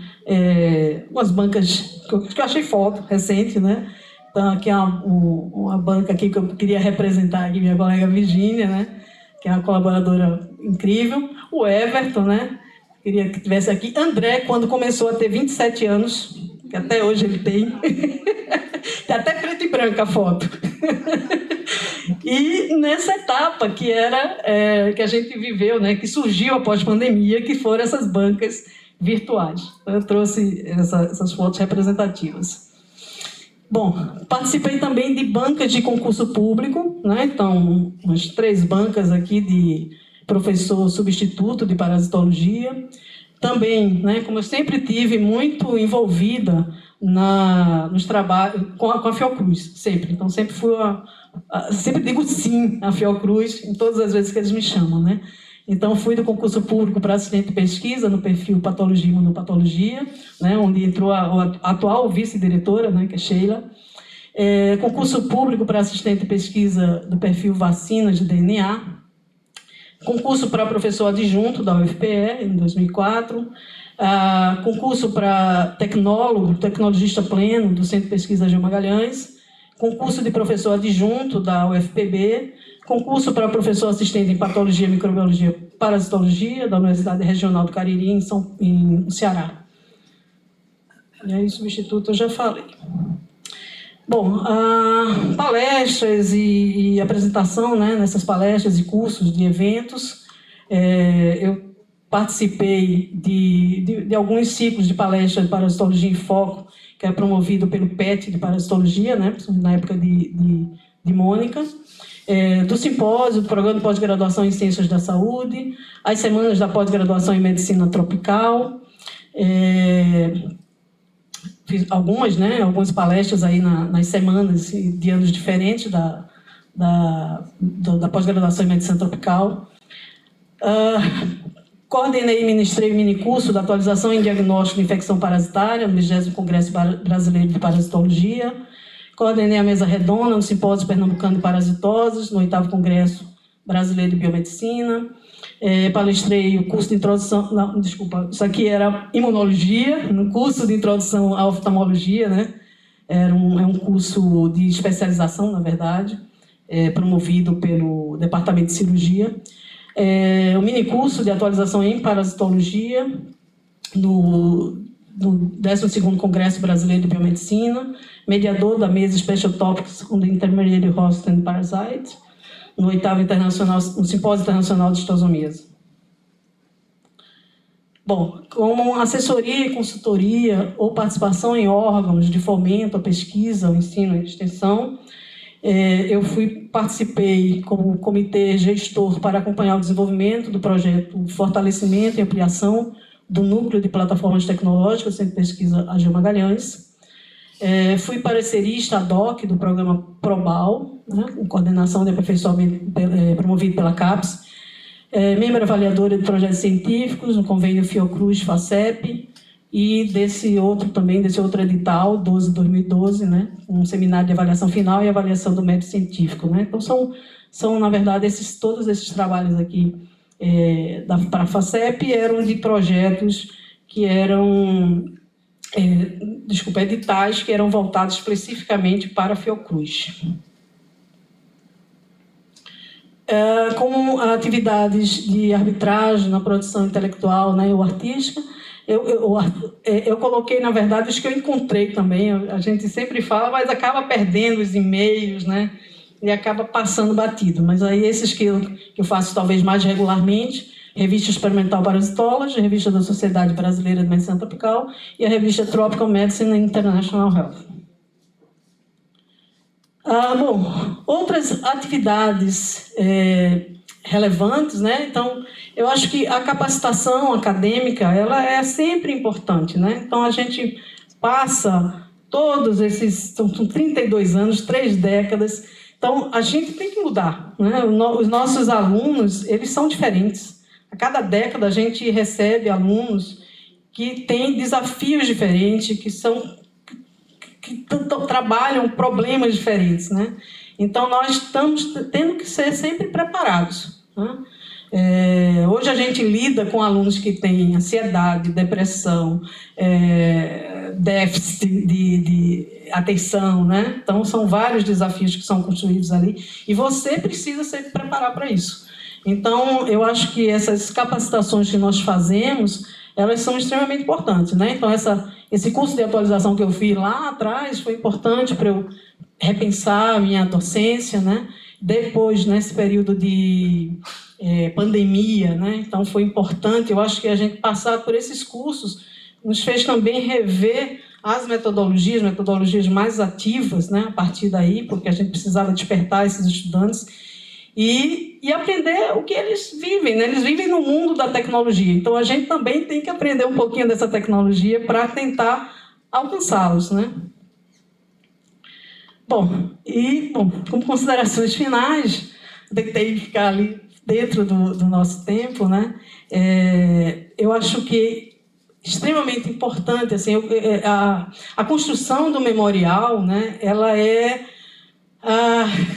umas bancas que eu achei foto recente, né? Então, aqui é uma banca aqui que eu queria representar aqui, minha colega Virgínia, né? Que é uma colaboradora incrível. O Everton, né? Queria que tivesse aqui. André, quando começou a ter 27 anos, que até hoje ele tem. Tem até preto e branco a foto. E nessa etapa que era que a gente viveu, né, que surgiu após a pandemia, que foram essas bancas virtuais. Eu trouxe essas fotos representativas. Bom, participei também de bancas de concurso público, né? Então, umas 3 bancas aqui de professor substituto de parasitologia. Também, né, como eu sempre tive muito envolvida nos trabalhos com a Fiocruz, sempre. Então, sempre sempre digo sim à Fiocruz em todas as vezes que eles me chamam, né? Então, fui do concurso público para assistente de pesquisa no perfil Patologia e Imunopatologia, né, onde entrou a atual vice-diretora, né, que é Sheila. Concurso público para assistente de pesquisa do perfil Vacinas de DNA. Concurso para professor adjunto da UFPE, em 2004. Concurso para tecnologista pleno do Centro de Pesquisa Gil Magalhães. Concurso de professor adjunto da UFPB. Concurso para professor assistente em Patologia, Microbiologia e Parasitologia da Universidade Regional do Cariri, em Ceará. E aí, substituto, eu já falei. Bom, palestras e apresentação, né, nessas palestras e cursos de eventos. Eu participei de alguns ciclos de palestras de parasitologia em foco, que é promovido pelo PET de parasitologia, né, na época de Mônica. Do simpósio, do programa de pós-graduação em Ciências da Saúde, as semanas da pós-graduação em Medicina Tropical. Fiz algumas palestras aí nas semanas de anos diferentes da pós-graduação em Medicina Tropical. Coordenei e ministrei o minicurso da atualização em diagnóstico de infecção parasitária no 20º Congresso Brasileiro de Parasitologia. Coordenei a mesa redonda no Simpósio Pernambucano de Parasitoses, no 8º Congresso Brasileiro de Biomedicina. Palestrei o curso de introdução... Não, desculpa, isso aqui era imunologia, no curso de introdução à oftalmologia, né? É um curso de especialização, na verdade, promovido pelo Departamento de Cirurgia. O minicurso de atualização em parasitologia, no 12º Congresso Brasileiro de Biomedicina, mediador da mesa Special Topics on the Intermediate Host and Parasite, no 8º Simpósio Internacional de Histosomias. Bom, como assessoria e consultoria ou participação em órgãos de fomento, pesquisa, ensino e extensão, eu participei como comitê gestor para acompanhar o desenvolvimento do projeto Fortalecimento e Ampliação do Núcleo de Plataformas Tecnológicas, Centro de Pesquisa Ageu Magalhães. Fui parecerista ad hoc do programa PROBAL, né, com coordenação de aperfeiçoamento promovido pela CAPES, membro avaliadora de projetos científicos no convênio Fiocruz-FACEP, e desse outro edital, 2012, né, um seminário de avaliação final e avaliação do método científico. Né? Então, são na verdade, todos esses trabalhos aqui para a FACEP eram de projetos que eram... editais que eram voltados especificamente para a Fiocruz. Como atividades de arbitragem na produção intelectual, né, ou artística, eu coloquei, na verdade, os que eu encontrei também. A gente sempre fala, mas acaba perdendo os e-mails, né, e acaba passando batido. Mas aí esses que eu faço talvez mais regularmente: Revista Experimental Parasitology, Revista da Sociedade Brasileira de Medicina Tropical e a Revista Tropical Medicine and International Health. Bom, outras atividades relevantes, né? Então, eu acho que a capacitação acadêmica, ela é sempre importante, né? Então, a gente passa todos esses... São 32 anos, 3 décadas. Então, a gente tem que mudar, né? Os nossos alunos, eles são diferentes. A cada década, a gente recebe alunos que têm desafios diferentes, que trabalham problemas diferentes, né? Então, nós estamos tendo que ser sempre preparados, né? Hoje a gente lida com alunos que têm ansiedade, depressão, déficit de atenção, né? Então, são vários desafios que são construídos ali e você precisa se preparar para isso. Então, eu acho que essas capacitações que nós fazemos, elas são extremamente importantes, né? Então, esse curso de atualização que eu fiz lá atrás foi importante para eu repensar a minha docência, né? Depois, nesse período de pandemia, né? Então, foi importante. Eu acho que a gente passar por esses cursos nos fez também rever as metodologias mais ativas, né? A partir daí, porque a gente precisava despertar esses estudantes e aprender o que eles vivem, né? Eles vivem no mundo da tecnologia. Então, a gente também tem que aprender um pouquinho dessa tecnologia para tentar alcançá-los, né? Bom, como considerações finais, tentei ficar ali dentro do nosso tempo, né? Eu acho que extremamente importante, assim, a construção do memorial, né? Ela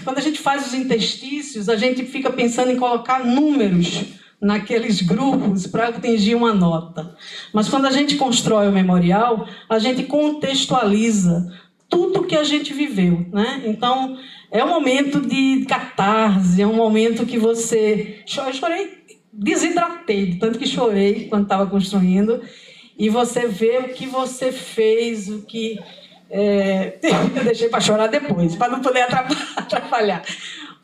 quando a gente faz os interstícios, a gente fica pensando em colocar números naqueles grupos para atingir uma nota. Mas quando a gente constrói o memorial, a gente contextualiza tudo que a gente viveu, né? Então, é um momento de catarse, é um momento que você... Eu chorei, desidratei, tanto que chorei quando estava construindo, e você vê o que você fez, Eu deixei para chorar depois, para não poder atrapalhar.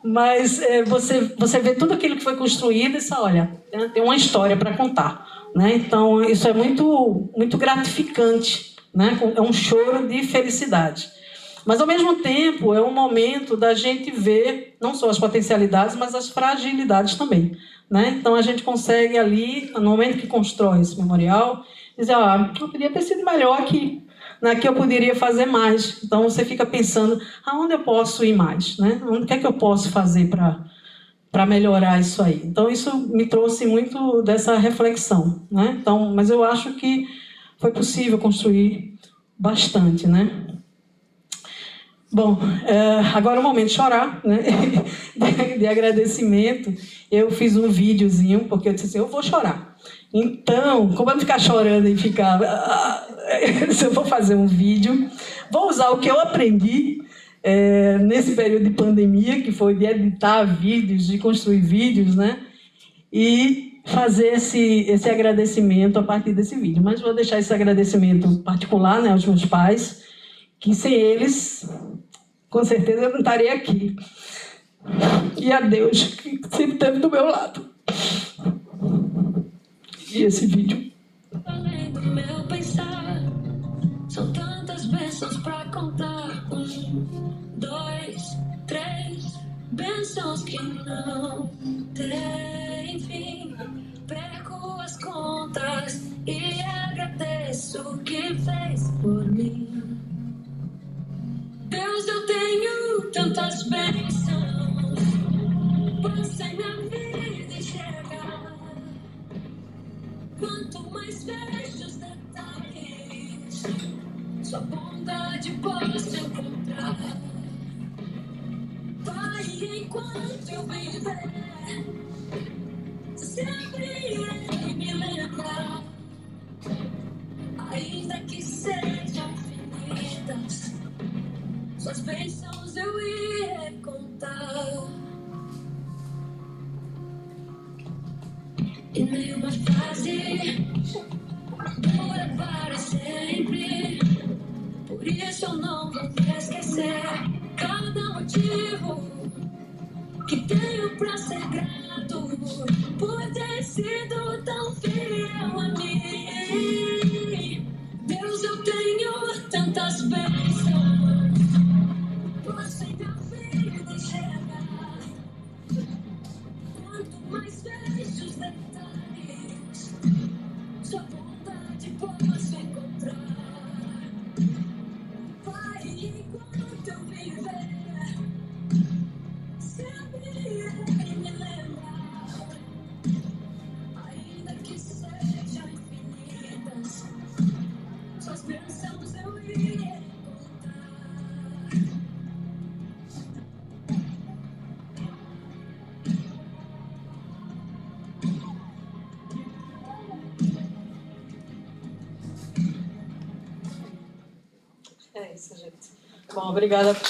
Mas você vê tudo aquilo que foi construído e diz, olha, tem uma história para contar. Né? Então, isso é muito, muito gratificante. Né? É um choro de felicidade. Mas, ao mesmo tempo, é um momento da gente ver não só as potencialidades, mas as fragilidades também. Né? Então, a gente consegue ali, no momento que constrói esse memorial, dizer, eu podia ter sido melhor aqui. Aqui eu poderia fazer mais. Então, você fica pensando, aonde eu posso ir mais? Né? O que é que eu posso fazer para melhorar isso aí? Então, isso me trouxe muito dessa reflexão. Né? Então, mas eu acho que foi possível construir bastante, né? Bom, agora é o momento de chorar, né? de agradecimento. Eu fiz um videozinho, porque eu disse assim, eu vou chorar. Então, como eu não ficar chorando e ficar... eu vou fazer um vídeo, vou usar o que eu aprendi nesse período de pandemia, que foi de editar vídeos, de construir vídeos, né? E fazer esse agradecimento a partir desse vídeo. Mas vou deixar esse agradecimento particular, né, aos meus pais, que sem eles, com certeza, eu não estaria aqui. E a Deus, que sempre esteve do meu lado. E esse vídeo. Além do meu pensar, são tantas bênçãos pra contar. 1, 2, 3, bênçãos que não têm fim. Perco as contas e agradeço o que fez por mim. Deus, eu tenho tantas bênçãos, passei minha vida enxergar. Quanto mais vejo os detalhes, sua bondade posso encontrar. Pai, enquanto eu viver, sempre irei me lembrar. Ainda que sejam infinitas, suas bênçãos eu irei contar. Em meio a uma fase dura para sempre, por isso eu não vou me esquecer cada motivo que tenho pra ser grato por ter sido tão fiel a mim. Deus, eu tenho tantas bênçãos, posso em minha vida enxergar. Quanto mais vejo os detalhes, sua bondade posso encontrar. Pai, enquanto eu viver, sempre irei me lembrar. Ainda que sejam infinitas, suas bênçãos eu irei contar. É isso, gente. Bom, obrigada por...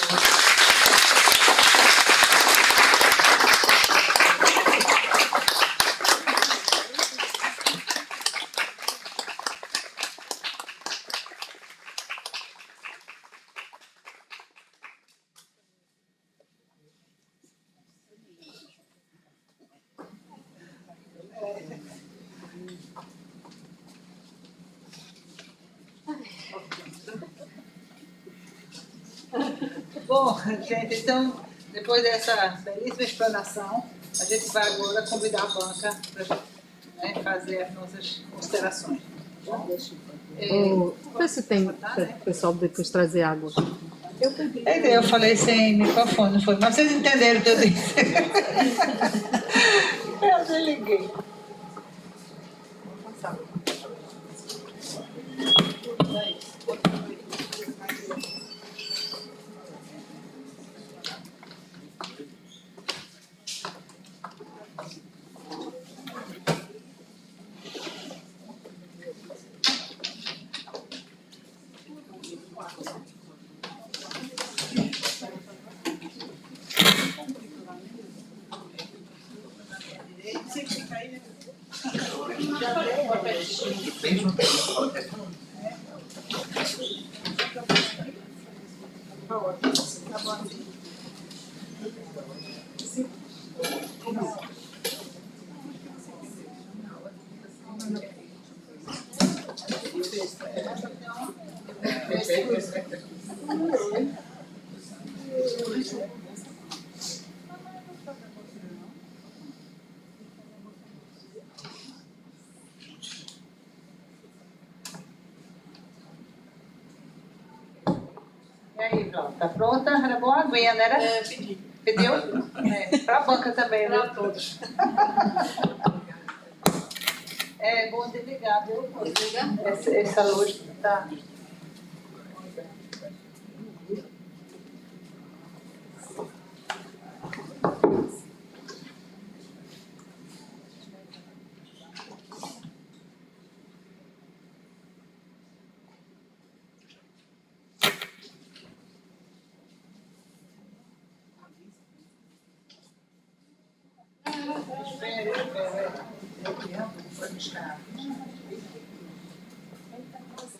Bom, gente, então, depois dessa belíssima explanação, a gente vai agora convidar a banca para fazer as nossas considerações. Vê se tem o pessoal depois trazer água. Eu falei sem microfone, não foi? Mas vocês entenderam o que eu disse. Eu desliguei. E aí, João, tá pronta? Era boa aguinha, né? Pedi. Pediu? Para a banca também, né? Para todos. É bom desligar, viu? Desliga? Essa luz tá.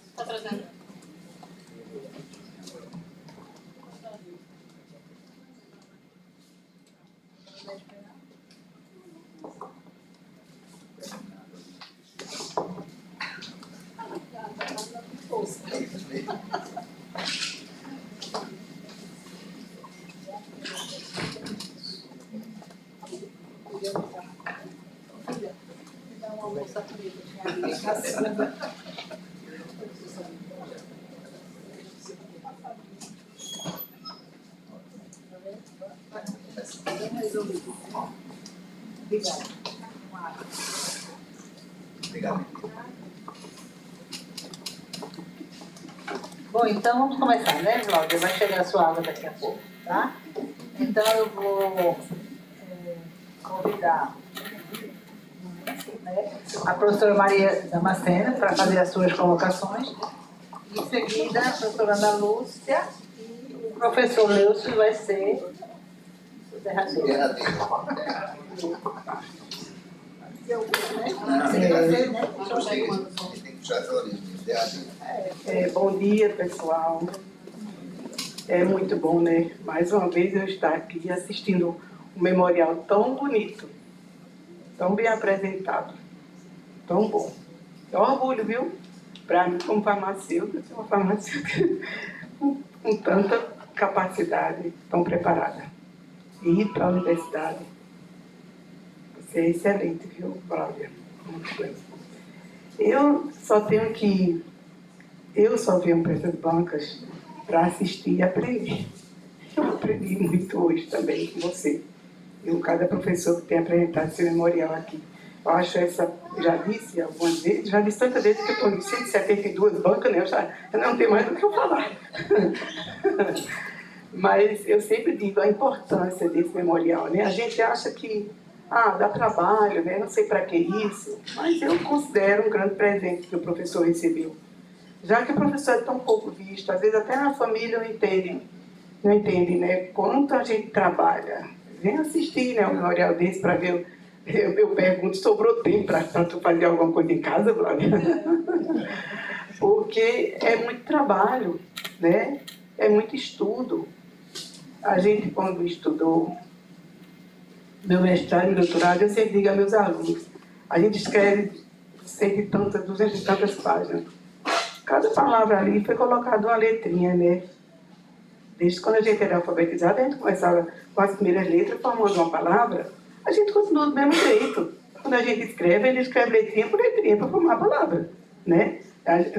Está trazendo. Obrigado. Bom, então vamos começar, né, Cláudia? Vai chegar a sua aula daqui a pouco, tá? Então eu vou convidar, né, a professora Maria Damascena para fazer as suas colocações. Em seguida, a professora Ana Lúcia e o professor Leucio vai ser o derradeiro. Bom dia, pessoal. É muito bom, né? Mais uma vez eu estar aqui assistindo um memorial tão bonito, tão bem apresentado, tão bom. É um orgulho, viu? Para mim, como farmacêutica, ser uma farmacêutica com tanta capacidade, tão preparada. E ir para a universidade. Você é excelente, viu, Cláudia? Muito bem. Eu só venho para essas bancas para assistir e aprender. Eu aprendi muito hoje também com você. E com cada professor que tem apresentado seu memorial aqui. Eu acho já disse algumas vezes, já disse tantas vezes que eu estou em 172 bancas, né? Eu não tenho mais do que eu falar. Mas eu sempre digo a importância desse memorial, né? A gente acha que dá trabalho, né? Não sei para que isso, mas eu considero um grande presente que o professor recebeu. Já que o professor é tão pouco visto, às vezes até na família não entende, né? Quanto a gente trabalha. Vem assistir, né, um memorial desse para ver. Eu pergunto, sobrou tempo para tu fazer alguma coisa em casa, Glória? Porque é muito trabalho, né? É muito estudo. A gente, quando estudou meu mestrado e doutorado, eu sempre digo a meus alunos, a gente escreve 100 e tantas, 200 e tantas páginas. Cada palavra ali foi colocada uma letrinha, né? Desde quando a gente era alfabetizado, a gente começava com as primeiras letras, formando uma palavra, a gente continua do mesmo jeito. Quando a gente escreve, ele escreve letrinha por letrinha para formar a palavra, né?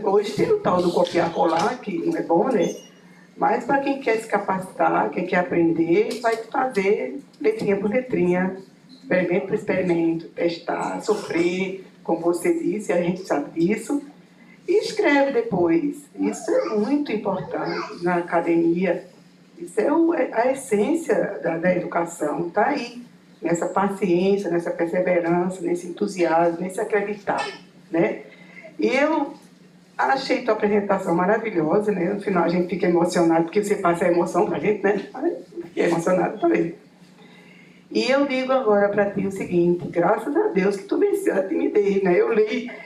Hoje tem o tal do copiar-colar, que não é bom, né? Mas para quem quer se capacitar, quem quer aprender, vai fazer letrinha por letrinha, experimento por experimento, testar, sofrer, como você disse, a gente sabe disso, e escreve depois. Isso é muito importante na academia. Isso é a essência da educação, está aí, nessa paciência, nessa perseverança, nesse entusiasmo, nesse acreditar, né? E eu achei tua apresentação maravilhosa, né? No final a gente fica emocionado, porque você passa a emoção pra gente, né? Fiquei emocionado também. E eu digo agora para ti o seguinte, graças a Deus que tu venceu a timidez, né?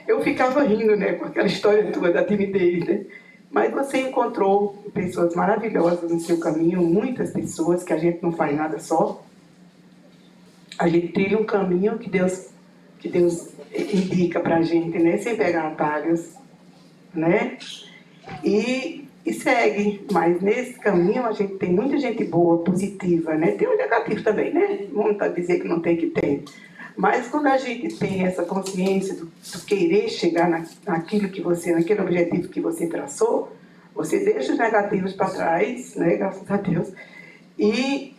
Eu ficava rindo, né, com aquela história tua da timidez, né? Mas você encontrou pessoas maravilhosas no seu caminho, muitas pessoas, que a gente não faz nada só. A gente trilha um caminho que Deus indica para a gente, né? Sem pegar atalhos, né? E segue. Mas nesse caminho a gente tem muita gente boa, positiva, né? Tem o negativo também, né? Vamos dizer que não tem, que tem. Mas quando a gente tem essa consciência do querer chegar naquilo que você, naquele objetivo que você traçou, você deixa os negativos para trás, né? Graças a Deus, e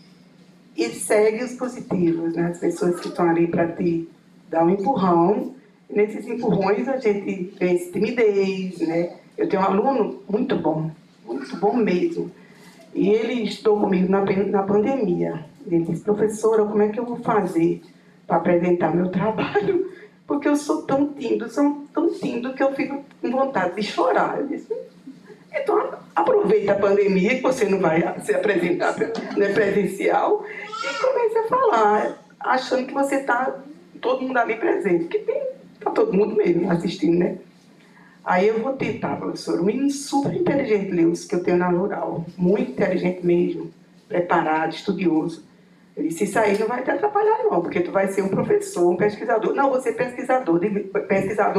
segue os positivos, né? As pessoas que estão ali para te dar um empurrão. E nesses empurrões a gente vence timidez, né? Eu tenho um aluno muito bom mesmo. E ele estudou comigo na pandemia. Ele disse: professora, como é que eu vou fazer para apresentar meu trabalho? Porque eu sou tão tímido que eu fico com vontade de chorar. Eu disse: então aproveita a pandemia, que você não vai se apresentar, né, presencial, e comece a falar, achando que você está todo mundo ali presente, porque está todo mundo mesmo assistindo, né? Aí eu vou tentar, professor, um menino super inteligente, Lewis, que eu tenho na Rural, muito inteligente mesmo, preparado, estudioso. Eu disse: isso aí não vai te atrapalhar não, porque tu vai ser um professor, um pesquisador. Não, você é pesquisador,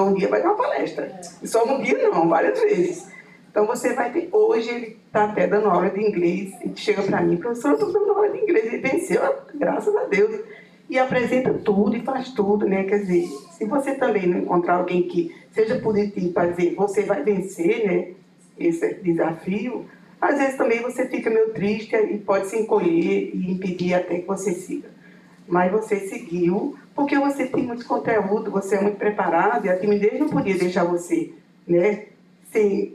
um dia vai dar uma palestra. E só um dia não, várias vezes. Então você vai ter, hoje ele está até dando aula de inglês, e chega para mim: professor, eu estou dando aula de inglês, ele venceu, graças a Deus. E apresenta tudo e faz tudo, né? Quer dizer, se você também não encontrar alguém que seja positivo para dizer você vai vencer, né, esse desafio, às vezes também você fica meio triste e pode se encolher e impedir até que você siga. Mas você seguiu, porque você tem muito conteúdo, você é muito preparado, e a timidez não podia deixar você, né, sem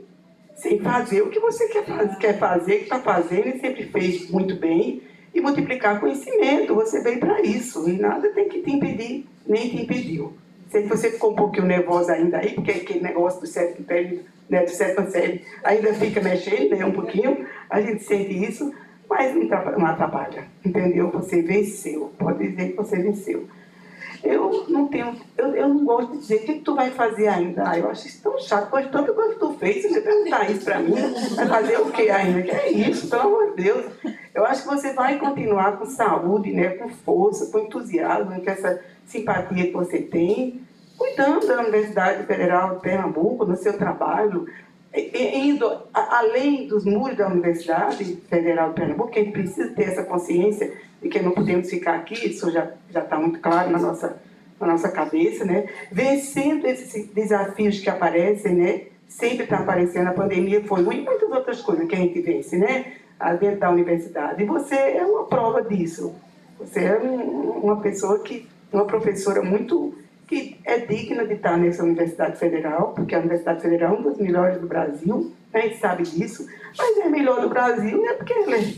fazer o que você quer fazer, que está fazendo e sempre fez muito bem, e multiplicar conhecimento. Você veio para isso, e nada tem que te impedir, nem te impediu. Sei que você ficou um pouquinho nervosa ainda aí, porque aquele negócio do sétimo período, né, do sétima série, ainda fica mexendo, né, um pouquinho, a gente sente isso, mas não atrapalha, entendeu? Você venceu, pode dizer que você venceu. Eu não gosto de dizer o que tu vai fazer ainda. Eu acho isso tão chato, pois tanto quanto tu fez, você perguntar isso para mim, vai fazer o que ainda? Que é isso, pelo amor de Deus. Eu acho que você vai continuar com saúde, né, com força, com entusiasmo, com essa simpatia que você tem, cuidando da Universidade Federal de Pernambuco, no seu trabalho, indo além dos muros da Universidade Federal de Pernambuco, que a gente precisa ter essa consciência de que não podemos ficar aqui, isso já está muito claro na nossa cabeça, né? Vencendo esses desafios que aparecem, né? Sempre está aparecendo, a pandemia foi uma e muitas outras coisas que a gente vence, né? Dentro da universidade. E você é uma prova disso. Você é uma professora muito que é digna de estar nessa Universidade Federal, porque a Universidade Federal é uma das melhores do Brasil, né? A gente sabe disso, mas é melhor do Brasil não é porque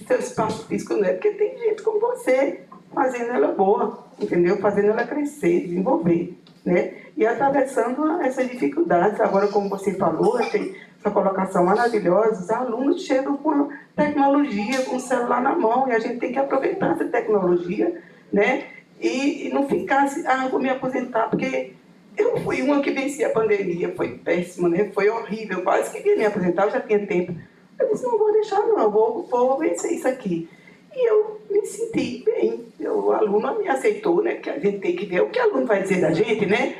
seu espaço físico, não é porque tem gente como você fazendo ela boa, entendeu? Fazendo ela crescer, desenvolver, né? E atravessando essas dificuldades. Agora, como você falou, achei essa colocação maravilhosa, os alunos chegam com tecnologia, com o celular na mão, e a gente tem que aproveitar essa tecnologia, né? E não ficar assim: vou me aposentar, porque eu fui uma que venci a pandemia, foi péssima, né? Foi horrível, quase que ia me aposentar, eu já tinha tempo. Eu disse: não vou deixar não, vou vencer isso aqui. E eu me senti bem, o aluno me aceitou, né? Porque a gente tem que ver o que o aluno vai dizer da gente, né?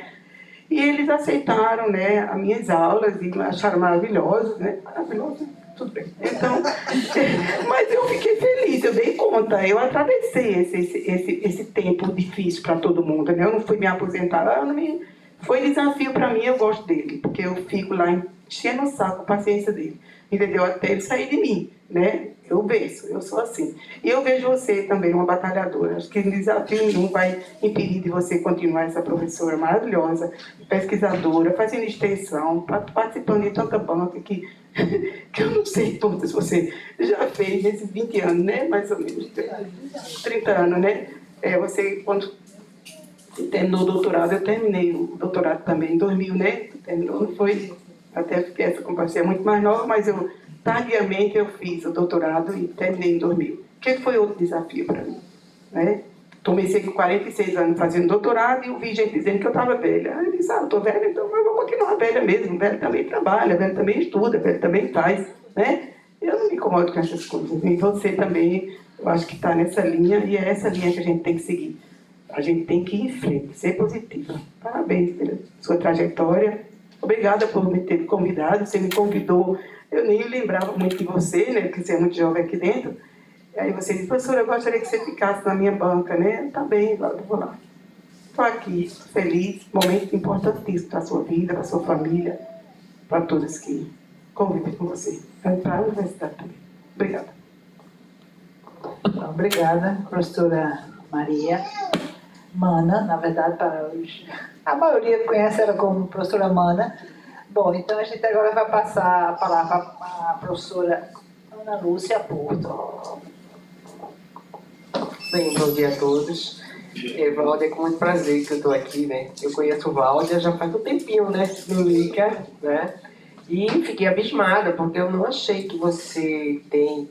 E eles aceitaram, né, as minhas aulas e me acharam maravilhosas, né? Maravilhosas, tudo bem. Então, mas eu fiquei feliz, eu dei conta, eu atravessei esse tempo difícil para todo mundo, né? Eu não fui me aposentar, foi desafio para mim, eu gosto dele, porque eu fico lá enchendo o saco, a paciência dele, entendeu? Até ele sair de mim, né? Eu venço, eu sou assim. E eu vejo você também uma batalhadora. Acho que desafio nenhum vai impedir de você continuar essa professora maravilhosa, pesquisadora, fazendo extensão, participando de tanta banca que eu não sei quantas você já fez nesses 20 anos, né? Mais ou menos 30 anos, né? Você, quando terminou o doutorado, eu terminei o doutorado também em 2000, né? Terminou, não foi? Até porque essa companhia é muito mais nova, mas tardiamente eu fiz o doutorado e terminei em 2000. O que foi outro desafio para mim? Né? comecei com 46 anos fazendo doutorado e eu vi gente dizendo que eu estava velha. Aí eu disse, eu estou velha, então eu vou continuar velha mesmo. Velho também trabalha, velho também estuda, velho também faz, né? Eu não me incomodo com essas coisas. E você também, eu acho que está nessa linha e é essa linha que a gente tem que seguir. A gente tem que ir em frente, ser positiva. Parabéns pela sua trajetória. Obrigada por me ter convidado. Você me convidou, eu nem lembrava muito de você, né? Porque você é muito jovem aqui dentro. E aí você disse, professora, eu gostaria que você ficasse na minha banca, né? Tá bem, eu vou lá. Estou aqui, feliz, momento importantíssimo para a sua vida, para a sua família, para todos que convivem com você. Para a universidade também. Obrigada. Então, obrigada, professora Maria. Mana, na verdade, para os... a maioria conhece ela como professora Mana. Bom, então a gente agora vai passar a palavra para a professora Ana Lúcia Porto. Bem, bom dia a todos. Valder, é com muito prazer que eu estou aqui, né? Eu conheço o Valder já faz um tempinho, né? No LICA, né? E fiquei abismada, porque eu não achei que você tem,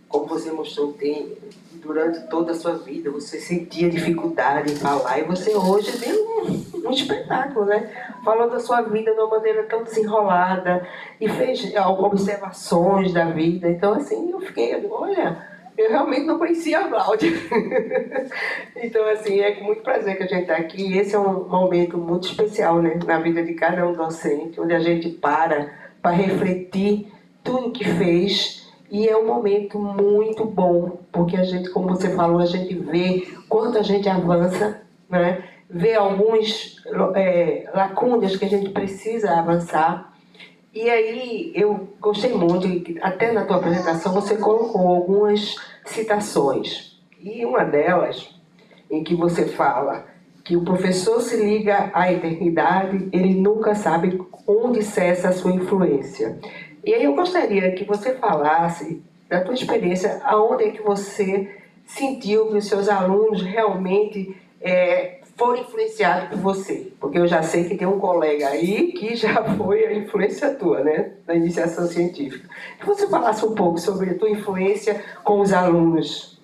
como você mostrou, tem durante toda a sua vida, você sentia dificuldade em falar, e você hoje deu um espetáculo, né? Falou da sua vida de uma maneira tão desenrolada, e fez observações da vida. Então, assim, eu fiquei, olha, eu realmente não conhecia a Cláudia. Então, assim, é com muito prazer que a gente está aqui. Esse é um momento muito especial, né, na vida de cada um docente, onde a gente para refletir tudo que fez. E é um momento muito bom, porque a gente, como você falou, a gente vê quanto a gente avança, né? Vê algumas lacunas que a gente precisa avançar. E aí eu gostei muito, até na tua apresentação você colocou algumas citações. E uma delas, em que você fala que o professor se liga à eternidade, ele nunca sabe onde cessa a sua influência. E aí eu gostaria que você falasse da tua experiência, aonde é que você sentiu que os seus alunos realmente foram influenciados por você. Porque eu já sei que tem um colega aí que já foi a influência tua, né, na iniciação científica. Que você falasse um pouco sobre a tua influência com os alunos.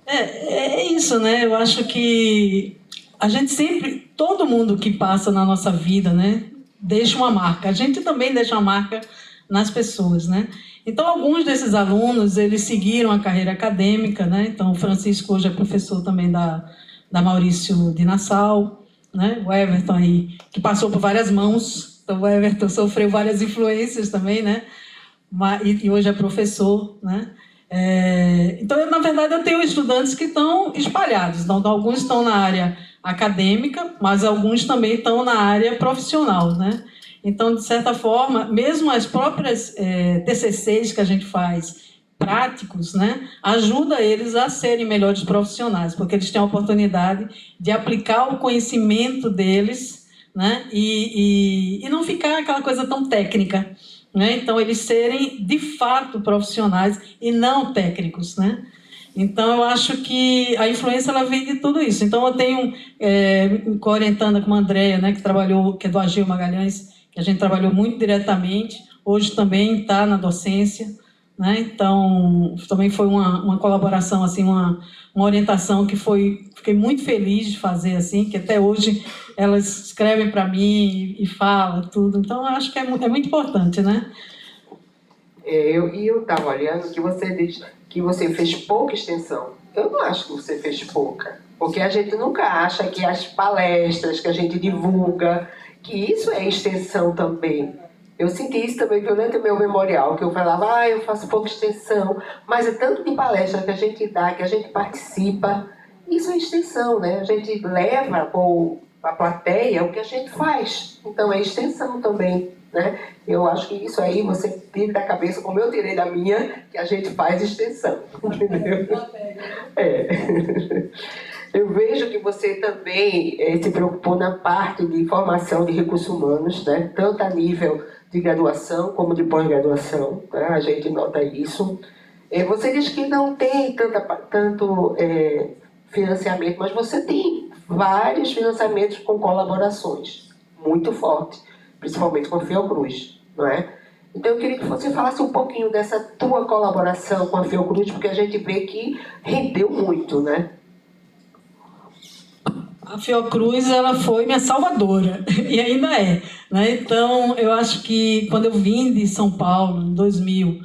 É isso, né? Eu acho que a gente sempre, todo mundo que passa na nossa vida, né, deixa uma marca. A gente também deixa uma marca nas pessoas, né? Então, alguns desses alunos, eles seguiram a carreira acadêmica, né? Então, o Francisco hoje é professor também da Maurício de Nassau, né? O Everton aí, que passou por várias mãos. Então, o Everton sofreu várias influências também, né? E hoje é professor, né? Então, na verdade, eu tenho estudantes que estão espalhados. Então, alguns estão na área acadêmica, mas alguns também estão na área profissional, né? Então, de certa forma, mesmo as próprias TCCs que a gente faz, práticos, né, ajuda eles a serem melhores profissionais, porque eles têm a oportunidade de aplicar o conhecimento deles, né, e não ficar aquela coisa tão técnica, né? Então, eles serem, de fato, profissionais e não técnicos, né? Então, eu acho que a influência ela vem de tudo isso. Então, eu tenho, co-orientanda com a Andréia, né, que é do Agil Magalhães, que a gente trabalhou muito diretamente, hoje também está na docência, né? Então, também foi uma colaboração, assim, uma orientação que fiquei muito feliz de fazer, assim, que até hoje elas escrevem para mim e falam tudo. Então, eu acho que é muito importante, né? Eu estava olhando que você diz que você fez pouca extensão. Eu não acho que você fez pouca, porque a gente nunca acha que as palestras que a gente divulga, que isso é extensão também. Eu senti isso também durante o meu memorial, que eu falava, eu faço pouca extensão, mas é tanto de palestra que a gente dá, que a gente participa, isso é extensão, né? A gente leva para a plateia o que a gente faz, então é extensão também, né? Eu acho que isso aí você tira da cabeça, como eu tirei da minha, que a gente faz extensão, entendeu? Eu vejo que você também se preocupou na parte de formação de recursos humanos, né? Tanto a nível de graduação como de pós-graduação, né? A gente nota isso. Você diz que não tem tanto financiamento, mas você tem vários financiamentos com colaborações muito fortes, principalmente com a Fiocruz, não é? Então eu queria que você falasse um pouquinho dessa tua colaboração com a Fiocruz, porque a gente vê que rendeu muito, né? a Fiocruz, ela foi minha salvadora, e ainda é, né? Então, eu acho que quando eu vim de São Paulo, em 2000,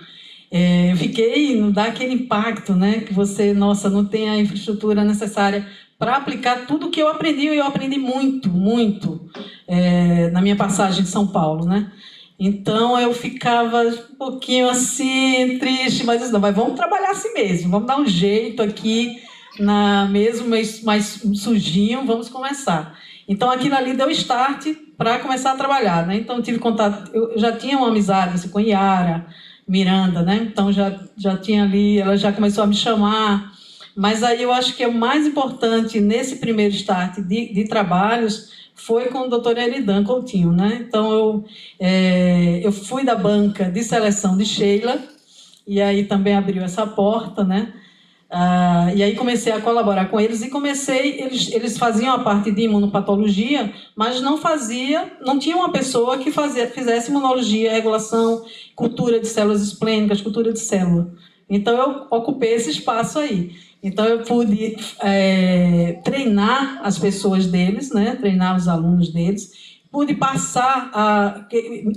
eu fiquei, não dá aquele impacto, né? Que você, nossa, não tem a infraestrutura necessária para aplicar tudo que eu aprendi, e eu aprendi muito, muito, na minha passagem em São Paulo, né? Então, eu ficava um pouquinho assim, triste, mas não, mas vamos trabalhar assim mesmo, vamos dar um jeito aqui, mesmo mais sujinho, vamos começar. Então, aquilo ali deu start para começar a trabalhar, né? Então, eu tive contato, eu já tinha uma amizade assim, com Yara Miranda, né? Então, já tinha ali, ela já começou a me chamar, mas aí eu acho que o mais importante nesse primeiro start de trabalhos foi com o doutor Eridan Coutinho, né? Então, eu fui da banca de seleção de Sheila, e aí também abriu essa porta, né? E aí comecei a colaborar com eles, eles faziam a parte de imunopatologia, mas não tinha uma pessoa que fizesse imunologia, regulação, cultura de células esplênicas, cultura de célula. Então, eu ocupei esse espaço aí. Então, eu pude treinar as pessoas deles, né? Treinar os alunos deles. Pude passar...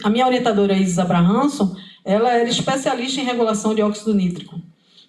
A minha orientadora, Isis Abrahamson, ela era especialista em regulação de óxido nítrico.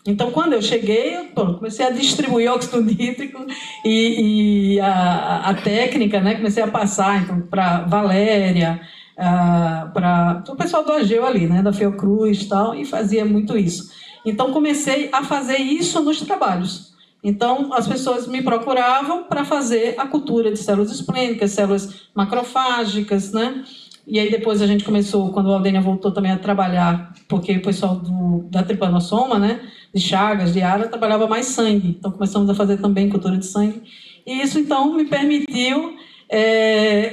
Então, quando eu cheguei, eu comecei a distribuir óxido nítrico e a técnica, né? Comecei a passar então, para Valéria, para o pessoal do AGEU ali, né? Da Fiocruz e tal, e fazia muito isso. Então, comecei a fazer isso nos trabalhos. Então, as pessoas me procuravam para fazer a cultura de células esplênicas, células macrofágicas, né? E aí depois a gente começou, quando a Aldênia voltou também a trabalhar, porque o pessoal da tripanossoma, né? De Chagas, de Ara, trabalhava mais sangue. Então, começamos a fazer também cultura de sangue. E isso, então, me permitiu,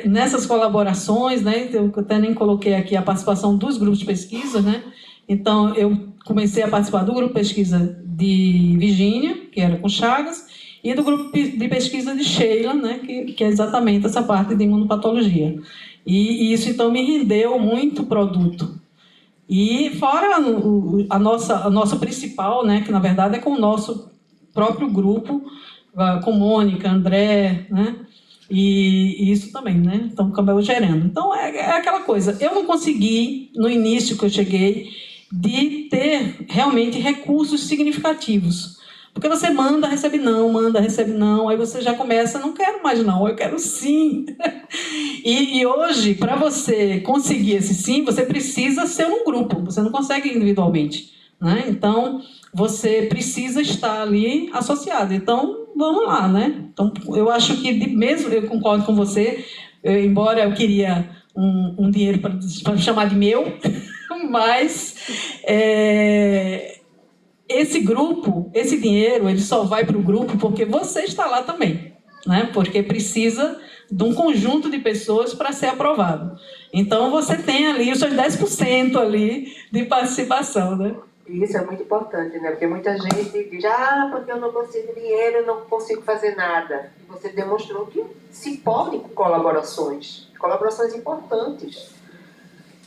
nessas colaborações, né? Eu até nem coloquei aqui a participação dos grupos de pesquisa, né? Então, eu comecei a participar do grupo de pesquisa de Virgínia, que era com Chagas, e do grupo de pesquisa de Sheila, né, que é exatamente essa parte de imunopatologia. E isso, então, me rendeu muito produto. E fora a nossa principal, né, que, na verdade, é com o nosso próprio grupo, com Mônica, André, né, e isso também, né, então, acabou gerando. Então, é aquela coisa. Eu não consegui, no início que eu cheguei, de ter realmente recursos significativos. Porque você manda, recebe não, aí você já começa, não quero mais não, eu quero sim. E hoje, para você conseguir esse sim, você precisa ser um grupo, você não consegue individualmente, né? Então, você precisa estar ali associado. Então, vamos lá, né? Então, eu acho que, mesmo, eu concordo com você, embora eu queria um dinheiro para chamar de meu, mas esse grupo, esse dinheiro, ele só vai para o grupo porque você está lá também, né? Porque precisa de um conjunto de pessoas para ser aprovado. Então, você tem ali os seus 10% ali de participação, né? Isso é muito importante, né? Porque muita gente diz, porque eu não consigo dinheiro, eu não consigo fazer nada. E você demonstrou que se pode com colaborações importantes.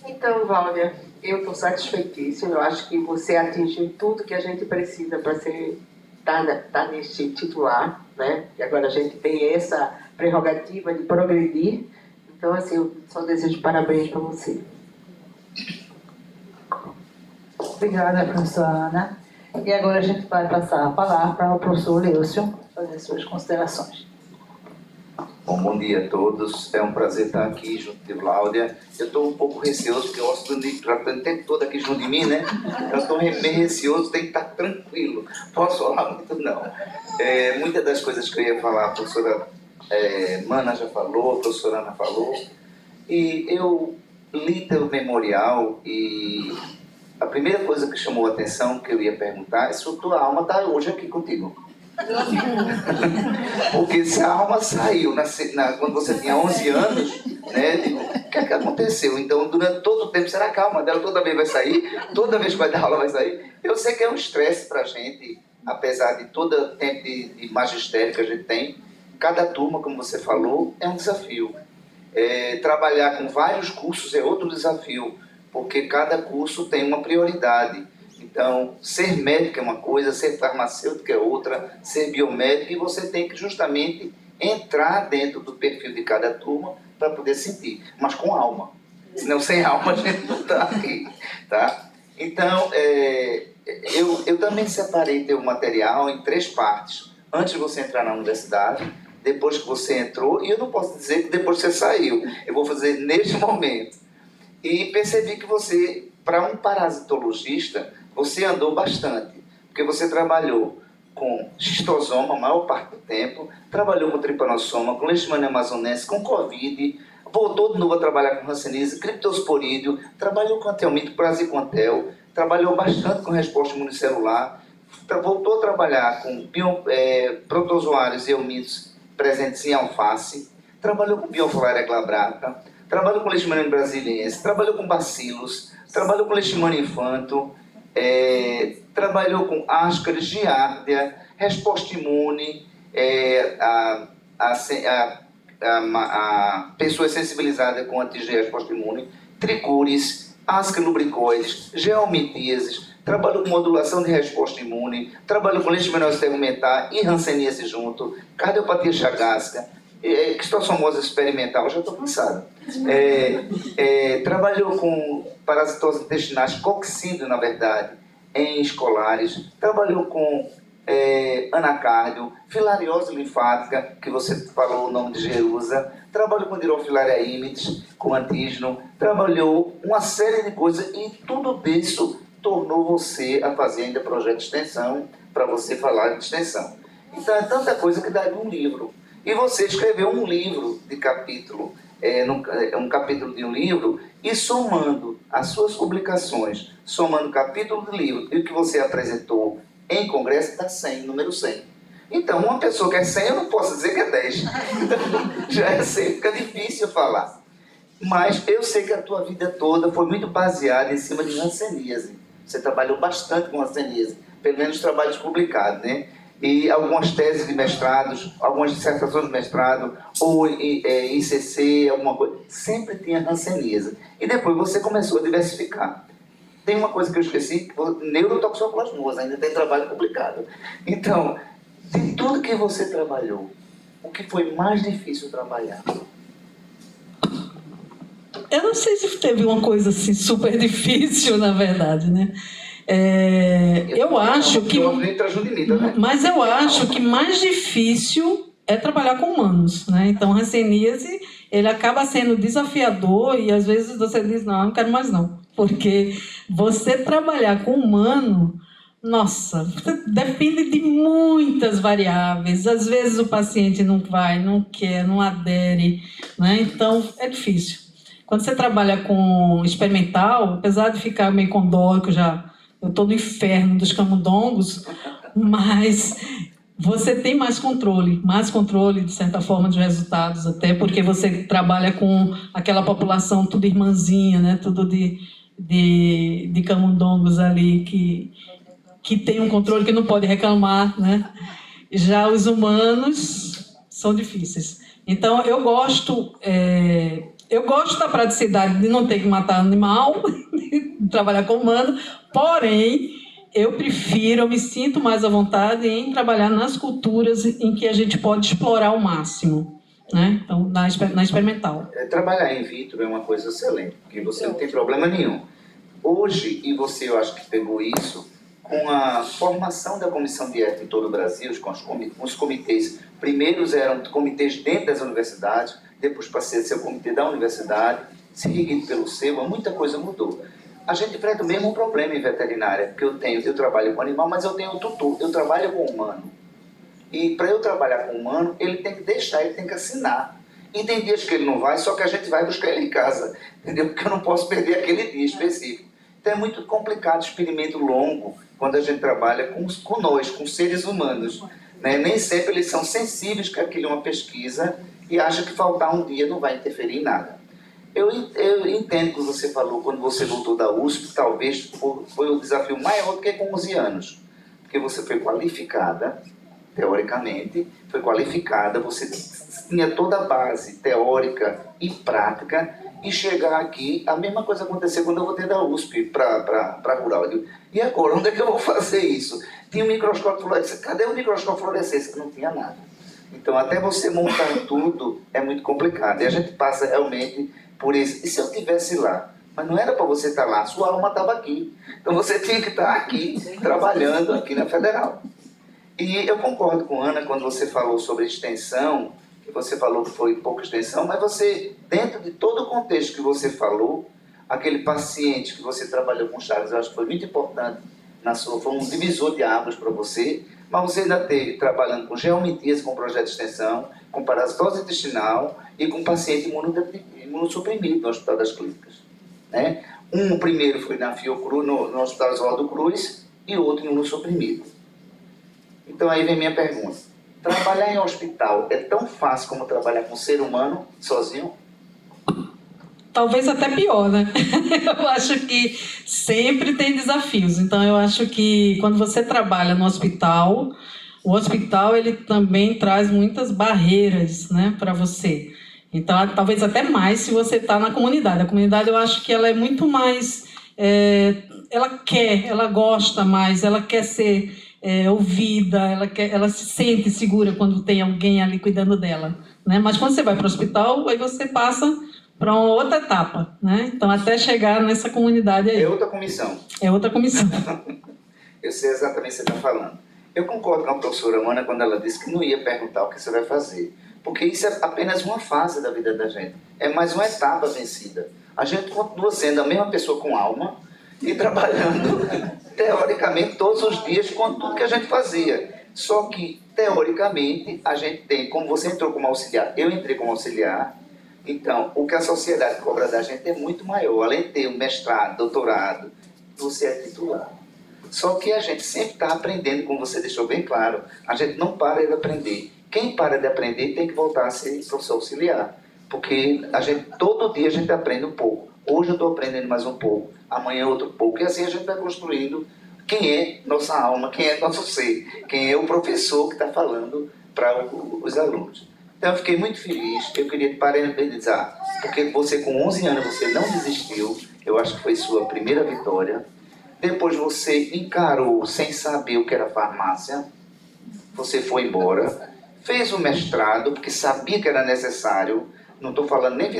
Então, Váudia, eu estou satisfeitíssima. Eu acho que você atingiu tudo que a gente precisa para estar neste titular, né? E agora a gente tem essa prerrogativa de progredir. Então, assim, eu só desejo parabéns para você. Obrigada, professora Ana. E agora a gente vai passar a palavra para o professor Leucio fazer suas considerações. Bom dia a todos. É um prazer estar aqui junto de Vláudia. Eu estou um pouco receoso, porque eu gosto de estar o tempo todo aqui junto de mim, né? Eu estou meio receoso, tem que estar tranquilo. Posso falar muito? Não. Muitas das coisas que eu ia falar, a professora Mana já falou, a professora Ana falou. E eu li teu memorial e a primeira coisa que chamou a atenção, que eu ia perguntar, é se a tua alma está hoje aqui contigo. Porque se a alma saiu quando você tinha 11 anos, né, o que aconteceu? Então, durante todo o tempo, será que a alma dela toda vez vai sair? Toda vez que vai dar aula vai sair? Eu sei que é um estresse para a gente, apesar de todo o tempo de magistério que a gente tem. Cada turma, como você falou, é um desafio. Trabalhar com vários cursos é outro desafio, porque cada curso tem uma prioridade. Então, ser médico é uma coisa, ser farmacêutico é outra, ser biomédico, e você tem que justamente entrar dentro do perfil de cada turma para poder sentir, mas com alma. Senão, sem alma, a gente não está aqui, tá? Então, eu também separei teu material em 3 partes. Antes de você entrar na universidade, depois que você entrou, e eu não posso dizer que depois que você saiu. Eu vou fazer neste momento. E percebi que você, para um parasitologista, você andou bastante. Porque você trabalhou com xistosoma a maior parte do tempo, trabalhou com tripanossoma, com leishmania amazonense, com Covid, voltou de novo a trabalhar com hanseníase, criptosporídeo, trabalhou com antelmito, praziquantel, trabalhou bastante com resposta imunicelular, voltou a trabalhar com protozoários e eumitos presentes em alface, trabalhou com Biofilaria glabrata, trabalhou com leishmania brasiliense, trabalhou com bacilos, trabalhou com leishmania infanto, trabalhou com ascaris, giardia, resposta imune, a pessoa sensibilizada com anti-G resposta imune, tricúris, ascalubricoides, geomitíases, trabalhou com modulação de resposta imune, trabalhou com leishmaniose tegumentar e hanseníase junto, cardiopatia chagásica, quistossomose experimental, já estou cansado. Trabalhou com parasitose intestinais, coccídio, na verdade, em escolares, trabalhou com anacárdio, filariose linfática, que você falou o nome de Jerusa, trabalhou com Dirofilaria imitis, com antígeno, trabalhou uma série de coisas e tudo isso tornou você a fazer ainda projeto de extensão, para você falar de extensão. Então é tanta coisa que dá de um livro. E você escreveu um livro de capítulo, um capítulo de um livro, e somando as suas publicações, somando o capítulo do livro e o que você apresentou em congresso, dá 100, número 100. Então, uma pessoa que é 100, eu não posso dizer que é 10. Então, já é 100, fica difícil falar. Mas eu sei que a tua vida toda foi muito baseada em cima de hanseníase. Você trabalhou bastante com hanseníase, pelo menos trabalhos publicados, né? E algumas teses de mestrados, algumas dissertações de mestrado, ou ICC, alguma coisa, sempre tinha hanseníase. E depois você começou a diversificar. Tem uma coisa que eu esqueci, neurotoxoplasmose, ainda tem trabalho publicado. Então, de tudo que você trabalhou, o que foi mais difícil trabalhar? Eu não sei se teve uma coisa assim super difícil, na verdade, né? Eu acho que... Mas eu acho que mais difícil é trabalhar com humanos, né? Então, a hanseníase, ele acaba sendo desafiador e às vezes você diz, não quero mais não. Porque você trabalhar com humano, nossa, depende de muitas variáveis. Às vezes o paciente não vai, não quer, não adere, né? Então, é difícil. Quando você trabalha com experimental, apesar de ficar meio condórico já... Eu estou no inferno dos camundongos, mas você tem mais controle, de certa forma, de resultados, até porque você trabalha com aquela população tudo irmãzinha, né? Tudo de camundongos ali que tem um controle que não pode reclamar, né? Já os humanos são difíceis. Então, eu gosto da praticidade de não ter que matar animal, de trabalhar com humano, porém, eu me sinto mais à vontade em trabalhar nas culturas em que a gente pode explorar ao máximo, né? Então, na experimental. Trabalhar in vitro é uma coisa excelente, porque você não tem problema nenhum. Hoje, e você, eu acho que pegou isso, com a formação da comissão de ética em todo o Brasil, com os comitês, primeiros eram comitês dentro das universidades, depois passei a ser o comitê da universidade, seguido pelo SEBA, muita coisa mudou. A gente enfrenta o mesmo problema em veterinária, que eu trabalho com animal, mas eu tenho o tutor, eu trabalho com humano. E para eu trabalhar com humano, ele tem que deixar, ele tem que assinar. E tem dias que ele não vai, só que a gente vai buscar ele em casa, entendeu? Porque eu não posso perder aquele dia específico. Então é muito complicado, experimento longo, quando a gente trabalha com nós, com seres humanos. Né? Nem sempre eles são sensíveis que aquilo é uma pesquisa e acham que faltar um dia não vai interferir em nada. Eu entendo o que você falou quando você voltou da USP, talvez foi o desafio maior do que com 11 anos. Porque você foi qualificada, teoricamente, você tinha toda a base teórica e prática, e chegar aqui, a mesma coisa aconteceu quando eu voltei da USP para Rural. Eu digo, e agora, onde é que eu vou fazer isso? Tinha um microscópio fluorescente, cadê o microscópio fluorescente? Não tinha nada. Então, até você montar tudo é muito complicado. E a gente passa realmente por isso. E se eu estivesse lá? Mas não era para você estar lá, sua alma estava aqui. Então, você tinha que estar aqui, trabalhando aqui na Federal. E eu concordo com a Ana quando você falou sobre extensão, que você falou que foi pouca extensão, mas você, dentro de todo o contexto que você falou, aquele paciente que você trabalhou com Chagas, eu acho que foi muito importante, foi um divisor de águas para você, mas você ainda teve trabalhando com geometrias, com projeto de extensão, com parasitose intestinal e com paciente imunossuprimido no Hospital das Clínicas. Né? O primeiro foi na Fiocruz, no Hospital Oswaldo Cruz, e outro imunossuprimido. Então aí vem minha pergunta. Trabalhar em hospital é tão fácil como trabalhar com ser humano, sozinho? Talvez até pior, né? Eu acho que sempre tem desafios. Então, eu acho que quando você trabalha no hospital, o hospital ele também traz muitas barreiras, né, para você. Então, talvez até mais se você está na comunidade. A comunidade, eu acho que ela é muito mais... ela gosta mais, ela quer ser ouvida, ela se sente segura quando tem alguém ali cuidando dela, né? Mas quando você vai para o hospital, aí você passa para uma outra etapa, né? Então, até chegar nessa comunidade aí. É outra comissão. É outra comissão. Eu sei exatamente o que você está falando. Eu concordo com a professora Ana quando ela disse que não ia perguntar o que você vai fazer. Porque isso é apenas uma fase da vida da gente. É mais uma etapa vencida. A gente continua sendo a mesma pessoa com alma e trabalhando, teoricamente, todos os dias com tudo que a gente fazia. Só que, teoricamente, a gente tem, como você entrou como auxiliar, eu entrei como auxiliar, então, o que a sociedade cobra da gente é muito maior. Além de ter um mestrado, doutorado, você é titular. Só que a gente sempre está aprendendo, como você deixou bem claro. A gente não para de aprender. Quem para de aprender tem que voltar a ser professor auxiliar. Porque todo dia a gente aprende um pouco. Hoje eu estou aprendendo mais um pouco, amanhã outro pouco. E assim a gente vai construindo quem é nossa alma, quem é nosso ser, quem é o professor que está falando para os alunos. Então, eu fiquei muito feliz, eu queria te parabenizar, porque você com 11 anos, você não desistiu, eu acho que foi sua primeira vitória. Depois você encarou, sem saber o que era farmácia, você foi embora, fez o mestrado, porque sabia que era necessário, não estou falando nem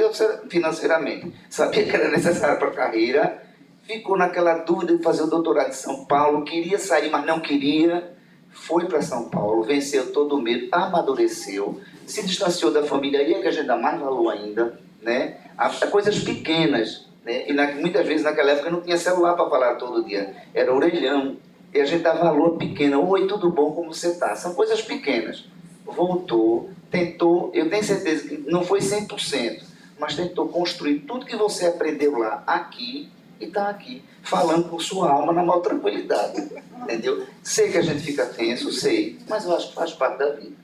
financeiramente, sabia que era necessário para a carreira, ficou naquela dúvida de fazer o doutorado em São Paulo, queria sair, mas não queria, foi para São Paulo, venceu todo o medo, amadureceu, se distanciou da família, aí é que a gente dá mais valor ainda, né? A coisas pequenas, né? E muitas vezes naquela época não tinha celular para falar todo dia, era orelhão, e a gente dá valor pequeno, oi, tudo bom, como você está? São coisas pequenas. Voltou, tentou, eu tenho certeza que não foi 100%, mas tentou construir tudo que você aprendeu lá, aqui, e está aqui, falando com sua alma na maior tranquilidade, entendeu? Sei que a gente fica tenso, sei, mas eu acho que faz parte da vida.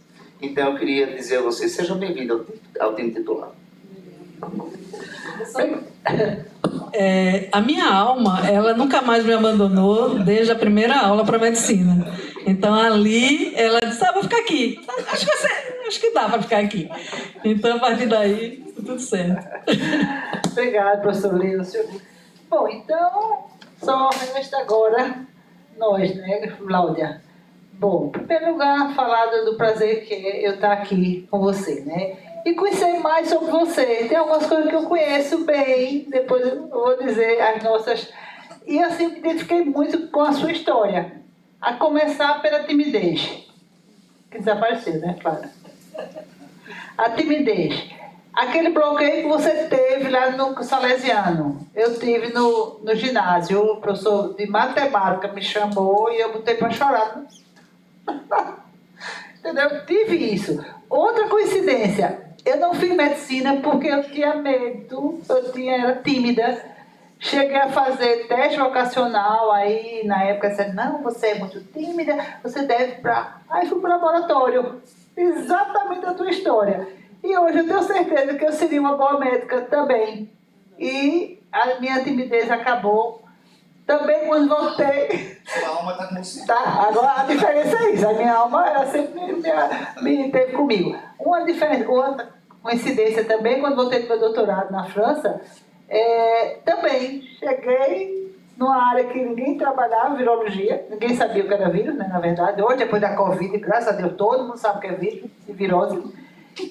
Então eu queria dizer a você, seja bem-vindo ao time titular. A minha alma, ela nunca mais me abandonou desde a primeira aula para medicina. Então ali, ela disse, vou ficar aqui. Acho que dá para ficar aqui. Então a partir daí, tudo certo. Obrigada, professor Lício. Bom, então, só resta agora nós, né, Cláudia? Bom, em primeiro lugar, falar do prazer que é eu estar aqui com você, né? E conhecer mais sobre você. Tem algumas coisas que eu conheço bem, depois eu vou dizer as nossas. E assim, me identifiquei muito com a sua história. A começar pela timidez, que desapareceu, né, claro? A timidez. Aquele bloqueio que você teve lá no Salesiano. Eu tive no ginásio, o professor de matemática me chamou e eu botei para chorar. Entendeu? Eu tive isso. Outra coincidência, eu não fiz medicina porque eu tinha medo, era tímida. Cheguei a fazer teste vocacional, aí na época eu disse, não, você é muito tímida, você deve para... Aí fui para o laboratório, exatamente a tua história. E hoje eu tenho certeza que eu seria uma boa médica também. E a minha timidez acabou. Também quando voltei... Sua alma está com você. Tá, agora a diferença é isso. A minha alma, ela sempre me teve comigo. Outra coincidência também, quando voltei do meu doutorado na França, também cheguei numa área que ninguém trabalhava, virologia, ninguém sabia o que era vírus, né, na verdade. Hoje, depois da Covid, graças a Deus, todo mundo sabe o que é vírus e virose.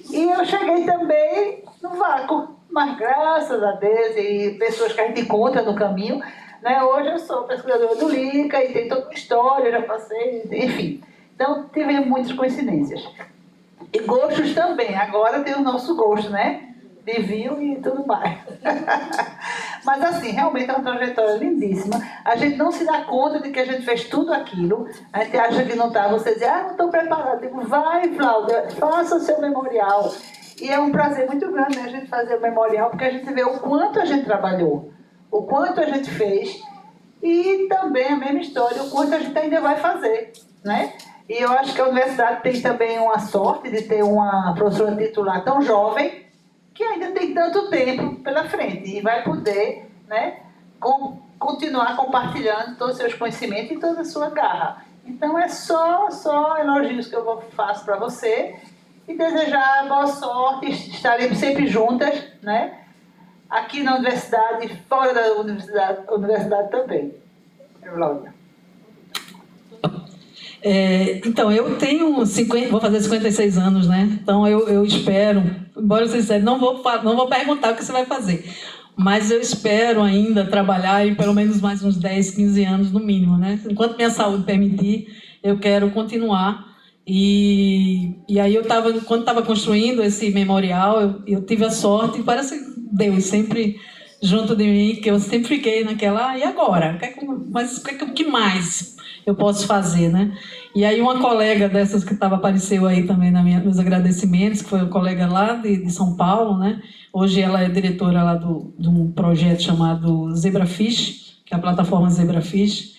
E eu cheguei também no vácuo, mas graças a Deus e pessoas que a gente encontra no caminho, né, hoje eu sou pesquisadora do LICA e tem toda uma história, já passei, enfim. Então, tive muitas coincidências. E gostos também, agora tem o nosso gosto, né? De vinho e tudo mais. Mas assim, realmente é uma trajetória lindíssima. A gente não se dá conta de que a gente fez tudo aquilo. A gente acha que não está. Você diz, não estou preparada. Eu digo, vai, Flávia, faça o seu memorial. E é um prazer muito grande, né, a gente fazer o memorial, porque a gente vê o quanto a gente trabalhou, o quanto a gente fez e também a mesma história, o quanto a gente ainda vai fazer, né? E eu acho que a universidade tem também uma sorte de ter uma professora titular tão jovem, que ainda tem tanto tempo pela frente e vai poder, né, continuar compartilhando todos os seus conhecimentos e toda a sua garra. Então é só elogios que eu faço para você e desejar boa sorte, estaremos sempre juntas, né, aqui na universidade e fora da universidade também. Cláudia. Então, eu tenho vou fazer 56 anos, né? Então, eu espero, embora você disser, não vou perguntar o que você vai fazer, mas eu espero ainda trabalhar em pelo menos mais uns 10, 15 anos no mínimo, né? Enquanto minha saúde permitir, eu quero continuar. E aí, quando estava construindo esse memorial, eu tive a sorte, parece Deus sempre junto de mim, que eu sempre fiquei naquela, e agora? Mas o que mais eu posso fazer, né? E aí uma colega dessas que apareceu aí também nos agradecimentos, que foi uma colega lá de São Paulo, né? Hoje ela é diretora lá de um projeto chamado Zebrafish, que é a plataforma Zebrafish.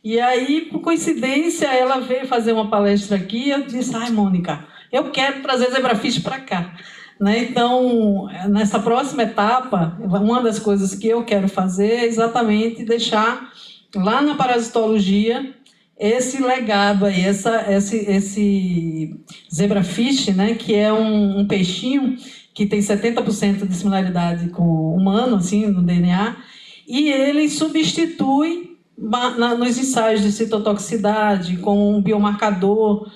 E aí, por coincidência, ela veio fazer uma palestra aqui e eu disse, Mônica, eu quero trazer Zebrafish para cá. Né? Então, nessa próxima etapa, uma das coisas que eu quero fazer é exatamente deixar lá na parasitologia esse legado aí, esse zebrafish, né, que é um peixinho que tem 70% de similaridade com o humano, assim, no DNA, e ele substitui nos ensaios de citotoxicidade, com um biomarcador,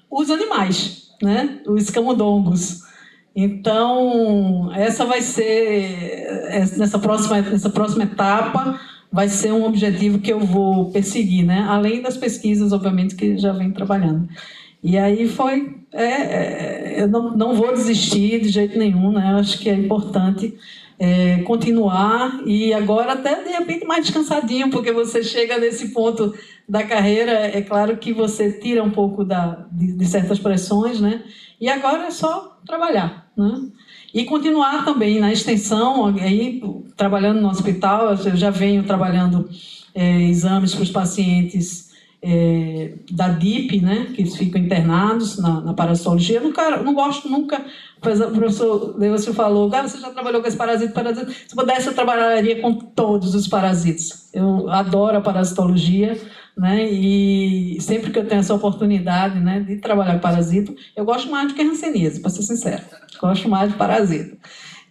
os animais, né, os camundongos. Então, essa vai ser, nessa próxima etapa, vai ser um objetivo que eu vou perseguir, né? Além das pesquisas, obviamente, que já venho trabalhando. E aí eu não vou desistir de jeito nenhum, né? Eu acho que é importante continuar e agora até, de repente, mais descansadinho, porque você chega nesse ponto da carreira, é claro que você tira um pouco de certas pressões, né? E agora é só trabalhar, né? E continuar também na extensão, aí, trabalhando no hospital, eu já venho trabalhando exames para os pacientes da DIP, né, que ficam internados na parasitologia. Eu não gosto nunca, o professor Leôncio falou, você já trabalhou com esse parasita, se pudesse eu trabalharia com todos os parasitas. Eu adoro a parasitologia, né, e sempre que eu tenho essa oportunidade, né, de trabalhar com parasita, eu gosto mais do que hanseníase, para ser sincera. Gosto mais de parasita.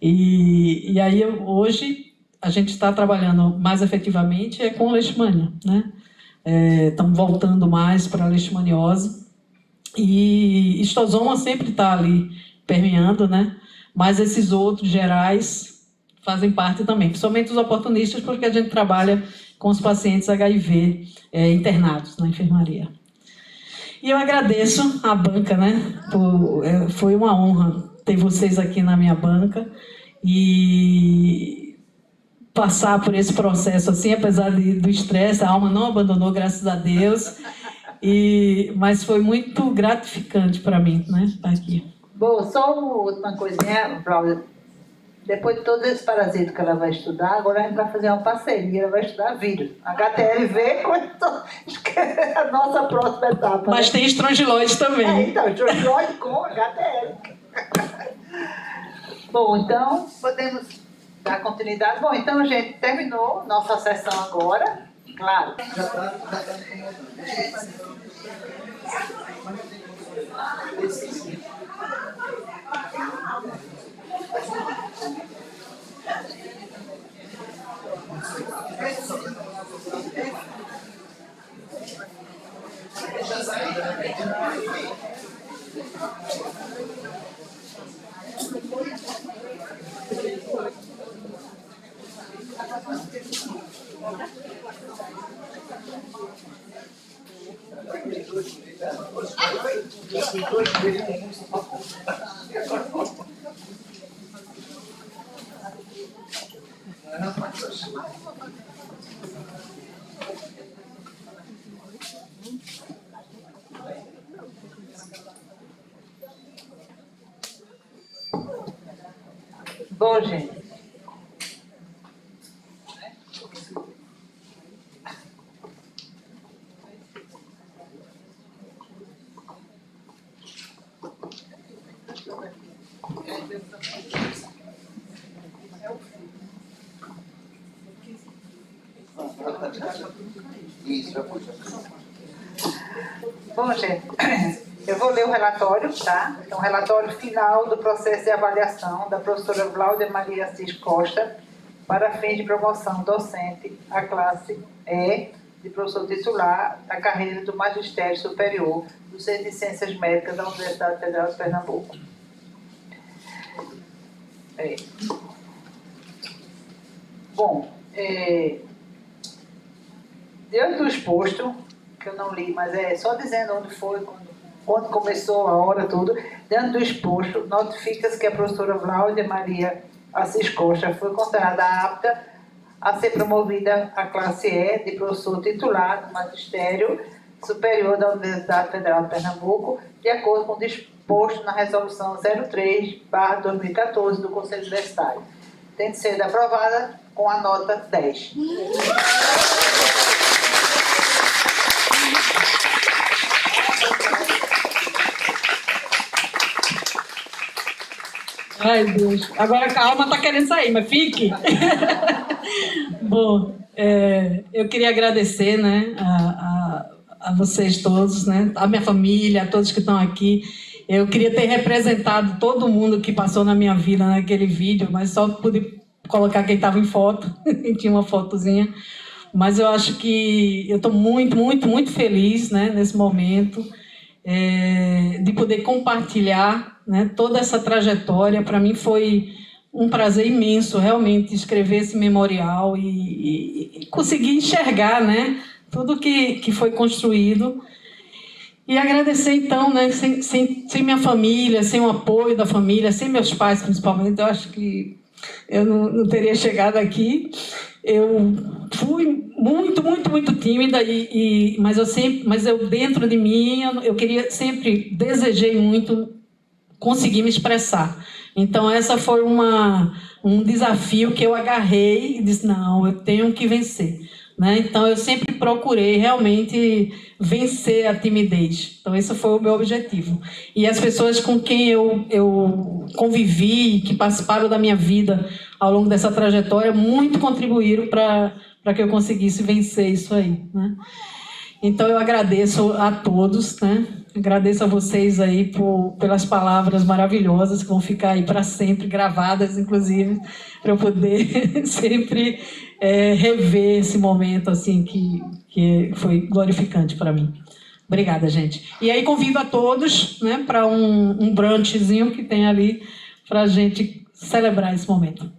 E aí, hoje, a gente está trabalhando mais efetivamente com leishmania, né? Estamos voltando mais para a leishmaniose. E histosoma sempre está ali permeando, né? Mas esses outros gerais fazem parte também, principalmente os oportunistas, porque a gente trabalha com os pacientes HIV internados na enfermaria. E eu agradeço a banca, né? Foi uma honra ter vocês aqui na minha banca e passar por esse processo assim, apesar do estresse, a alma não abandonou, graças a Deus, mas foi muito gratificante para mim, né, estar aqui. Bom, só uma última coisinha, Cláudia. Depois de todos esses parasitas que ela vai estudar, agora a gente vai fazer uma parceria, ela vai estudar vírus. HTLV com a nossa próxima etapa. Mas né? tem estrongiloide também. Então, estrongiloide com HTL. Bom, então, podemos dar continuidade. Bom, então, gente, terminou nossa sessão agora. Claro. Bom, gente. Isso, já foi. Bom, gente, eu vou ler o relatório, tá? Então, o relatório final do processo de avaliação da professora Vláudia Maria Assis Costa para fins de promoção docente à classe E de professor titular da carreira do Magistério Superior do Centro de Ciências Médicas da Universidade Federal de Pernambuco. Bom, diante do exposto, que eu não li, mas é só dizendo onde foi, quando começou a hora, tudo, diante do exposto, notifica-se que a professora Vláudia Maria Assis Costa foi considerada apta a ser promovida à classe E de professor titular do Magistério Superior da Universidade Federal de Pernambuco, de acordo com o disposto na Resolução 03/2014 do Conselho Universitário, tendo sido aprovada com a nota 10. Ai, Deus. Agora a calma tá querendo sair, mas fique. Bom, eu queria agradecer, né, a vocês todos, né, a minha família, a todos que estão aqui. Eu queria ter representado todo mundo que passou na minha vida naquele vídeo, mas só pude colocar quem estava em foto, e tinha uma fotozinha. Mas eu acho que eu estou muito, muito, muito feliz, né, nesse momento, de poder compartilhar, né, toda essa trajetória. Para mim foi um prazer imenso realmente escrever esse memorial e conseguir enxergar, né, tudo que foi construído. E agradecer, então, né, sem minha família, sem o apoio da família, sem meus pais, principalmente, eu acho que eu não teria chegado aqui. Eu fui muito, muito, muito tímida, mas eu dentro de mim, eu sempre desejei muito conseguir me expressar. Então, essa foi um desafio que eu agarrei e disse, não, eu tenho que vencer. Né? Então, eu sempre procurei realmente vencer a timidez. Então, esse foi o meu objetivo. E as pessoas com quem eu convivi, que participaram da minha vida ao longo dessa trajetória, muito contribuíram para que eu conseguisse vencer isso aí. Né? Então, eu agradeço a todos, né? Agradeço a vocês aí pelas palavras maravilhosas que vão ficar aí para sempre, gravadas, inclusive, para eu poder sempre rever esse momento assim que foi glorificante para mim. Obrigada, gente. E aí convido a todos, né, para um brunchzinho que tem ali para a gente celebrar esse momento.